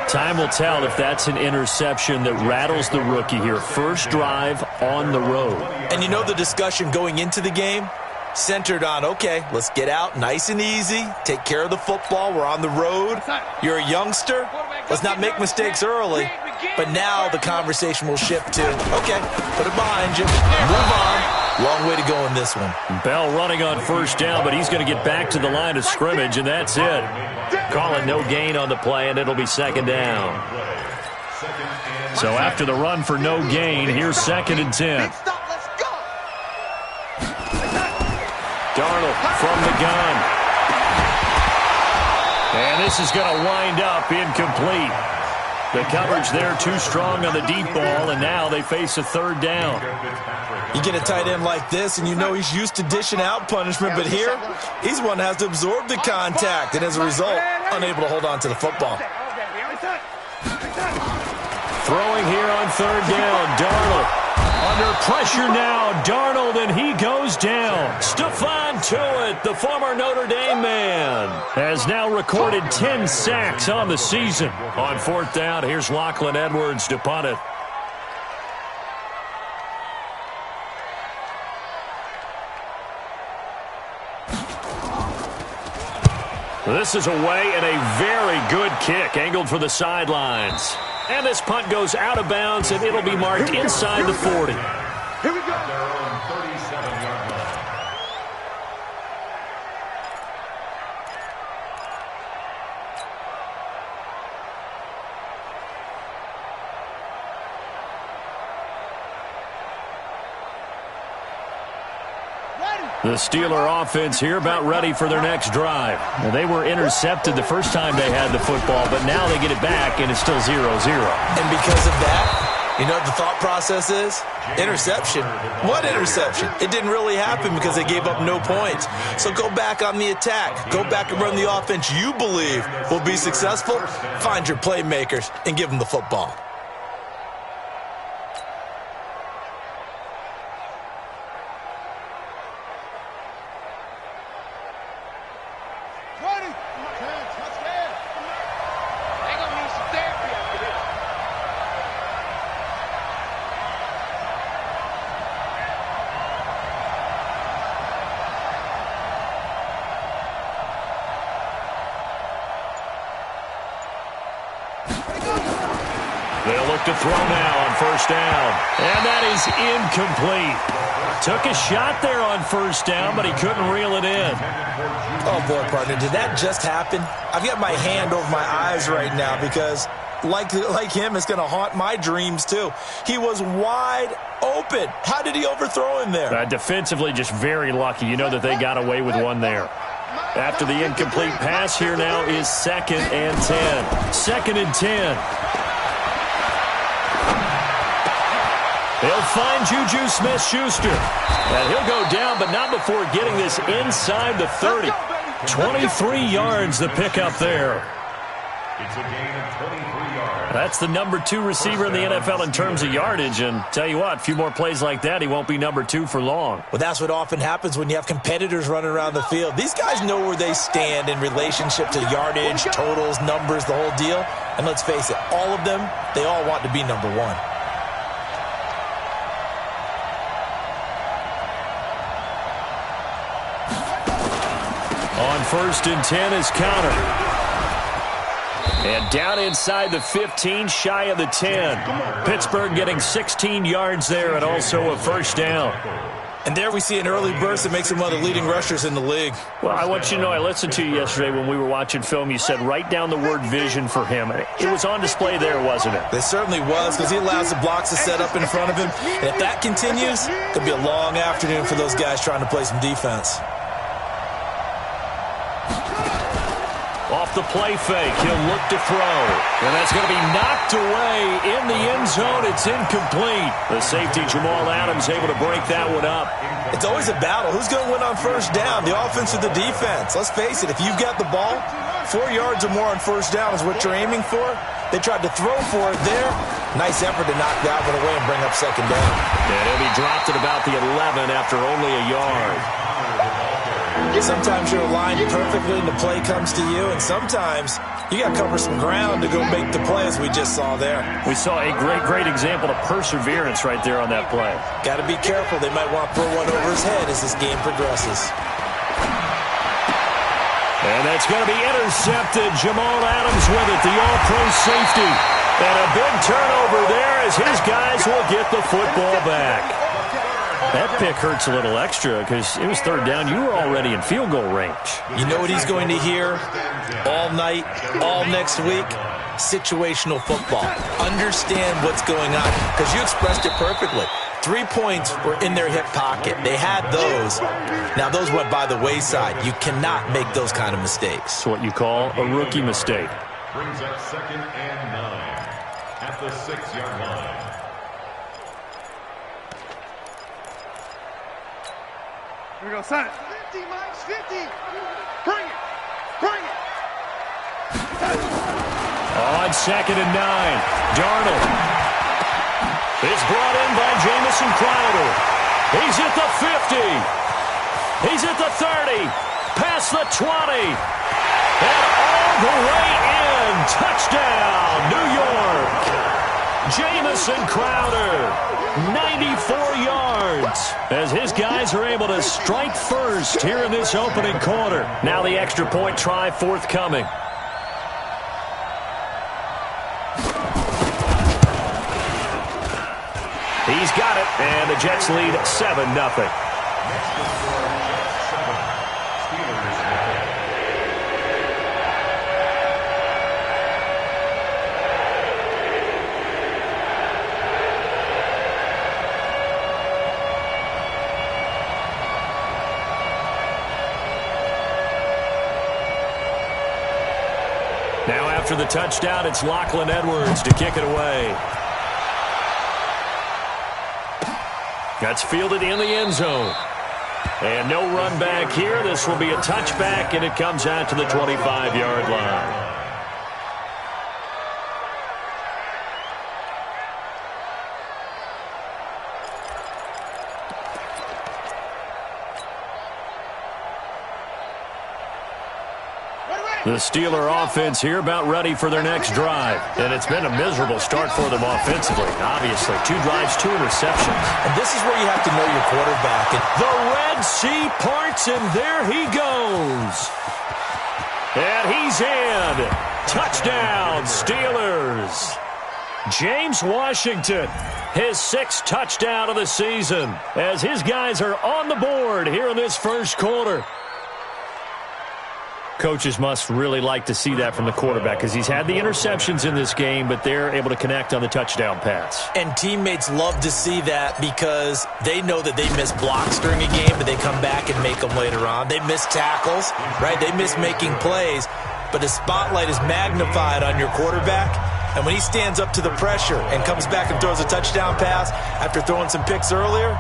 Time will tell if that's an interception that rattles the rookie here. First drive on the road. And you know the discussion going into the game? Centered on, okay, let's get out nice and easy, take care of the football, we're on the road. You're a youngster, let's not make mistakes early. But now the conversation will shift to, okay, put it behind you, move on. Long way to go in this one. Bell running on 1st down, but he's going to get back to the line of scrimmage, and that's it. Calling no gain on the play, and it'll be 2nd down. So after the run for no gain, here's 2nd and 10. Darnold from the gun. And this is going to wind up incomplete. The coverage there too strong on the deep ball, and now they face a 3rd down. You get a tight end like this, and you know he's used to dishing out punishment, but here, he's one that has to absorb the contact, and as a result, unable to hold on to the football. Throwing here on 3rd down, Darnold. Under pressure now, Darnold, and he goes down. Stephon Tuitt, the former Notre Dame man, has now recorded 10 sacks on the season. On fourth down, here's Lachlan Edwards to punt it. This is away and a very good kick, angled for the sidelines. And this punt goes out of bounds, and it'll be marked inside the 40. Here we go. At their own 37-yard line. The Steeler offense here about ready for their next drive. Now, they were intercepted the first time they had the football, but now they get it back, and it's still 0-0. And because of that, you know what the thought process is? Interception. What interception? It didn't really happen because they gave up no points. So go back on the attack. Go back and run the offense you believe will be successful. Find your playmakers and give them the football. They'll look to throw now on first down. And that is incomplete. Took a shot there on first down, but he couldn't reel it in. Oh, boy, partner, did that just happen? I've got my hand over my eyes right now because, like him, it's going to haunt my dreams, too. He was wide open. How did he overthrow him there? Defensively, just very lucky. You know that they got away with one there. After the incomplete pass, here now is 2nd and 10. 2nd and 10. He'll find Juju Smith-Schuster. And he'll go down, but not before getting this inside the 30. 23 yards the pickup there. It's a gain of 23 yards. That's the number 2 receiver in the NFL in terms of yardage. And tell you what, a few more plays like that, he won't be number 2 for long. Well, that's what often happens when you have competitors running around the field. These guys know where they stand in relationship to yardage, totals, numbers, the whole deal. And let's face it, all of them, they all want to be number 1. On 1st and 10 is Counter. And down inside the 15, shy of the 10. Pittsburgh getting 16 yards there and also a first down. And there we see an early burst that makes him one of the leading rushers in the league. Well, I want you to know, I listened to you yesterday when we were watching film. You said write down the word vision for him. It was on display there, wasn't it? It certainly was, because he allows the blocks to set up in front of him. And if that continues, it could be a long afternoon for those guys trying to play some defense. Off the play fake, he'll look to throw. And that's going to be knocked away in the end zone. It's incomplete. The safety, Jamal Adams, able to break that one up. It's always a battle. Who's going to win on first down, the offense or the defense? Let's face it, if you've got the ball, 4 yards or more on first down is what you're aiming for. They tried to throw for it there. Nice effort to knock that one away and bring up second down. And he'll be dropped at about the 11 after only a yard. Sometimes you're aligned perfectly and the play comes to you, and sometimes you got to cover some ground to go make the play, as we just saw there. We saw a great example of perseverance right there on that play. Got to be careful. They might want to throw one over his head as this game progresses. And that's going to be intercepted. Jamal Adams with it, the all-pro safety. And a big turnover there as his guys will get the football back. That pick hurts a little extra because it was third down. You were already in field goal range. You know what he's going to hear all night, all next week? Situational football. Understand what's going on, because you expressed it perfectly. 3 points were in their hip pocket. They had those. Now, those went by the wayside. You cannot make those kind of mistakes. It's what you call a rookie mistake. Brings up 2nd and 9 at the 6-yard line. Here we go, son. 50, Mike, 50. Bring it. Bring it. On 2nd and 9, Darnold. It's brought in by Jamison Crowder. He's at the 50. He's at the 30. Past the 20. And all the way in. Touchdown, New York. Jamison Crowder, 94 yards, as his guys are able to strike first here in this opening quarter. Now the extra point try forthcoming. He's got it, and the Jets lead 7-0. Now after the touchdown, it's Lachlan Edwards to kick it away. That's fielded in the end zone. And no run back here. This will be a touchback, and it comes out to the 25-yard line. The Steeler offense here about ready for their next drive. And it's been a miserable start for them offensively. Obviously, 2 drives, 2 interceptions. And this is where you have to know your quarterback. And the Red Sea parts, and there he goes. And he's in. Touchdown, Steelers. James Washington, his 6th touchdown of the season, as his guys are on the board here in this first quarter. Coaches must really like to see that from the quarterback because he's had the interceptions in this game, but they're able to connect on the touchdown pass. And teammates love to see that because they know that they miss blocks during a game, but they come back and make them later on. They miss tackles, right? They miss making plays, but the spotlight is magnified on your quarterback. And when he stands up to the pressure and comes back and throws a touchdown pass after throwing some picks earlier,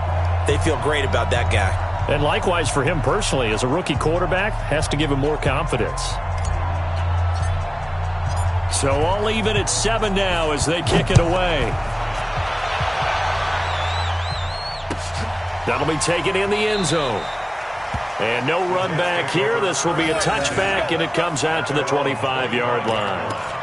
they feel great about that guy. And likewise for him personally, as a rookie quarterback, has to give him more confidence. So all even at 7 now as they kick it away. That'll be taken in the end zone. And no run back here. This will be a touchback, and it comes out to the 25-yard line.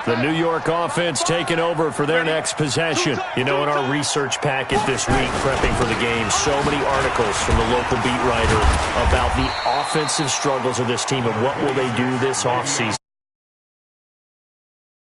The New York offense taking over for their next possession. You know, in our research packet this week, prepping for the game, so many articles from the local beat writer about the offensive struggles of this team and what will they do this offseason.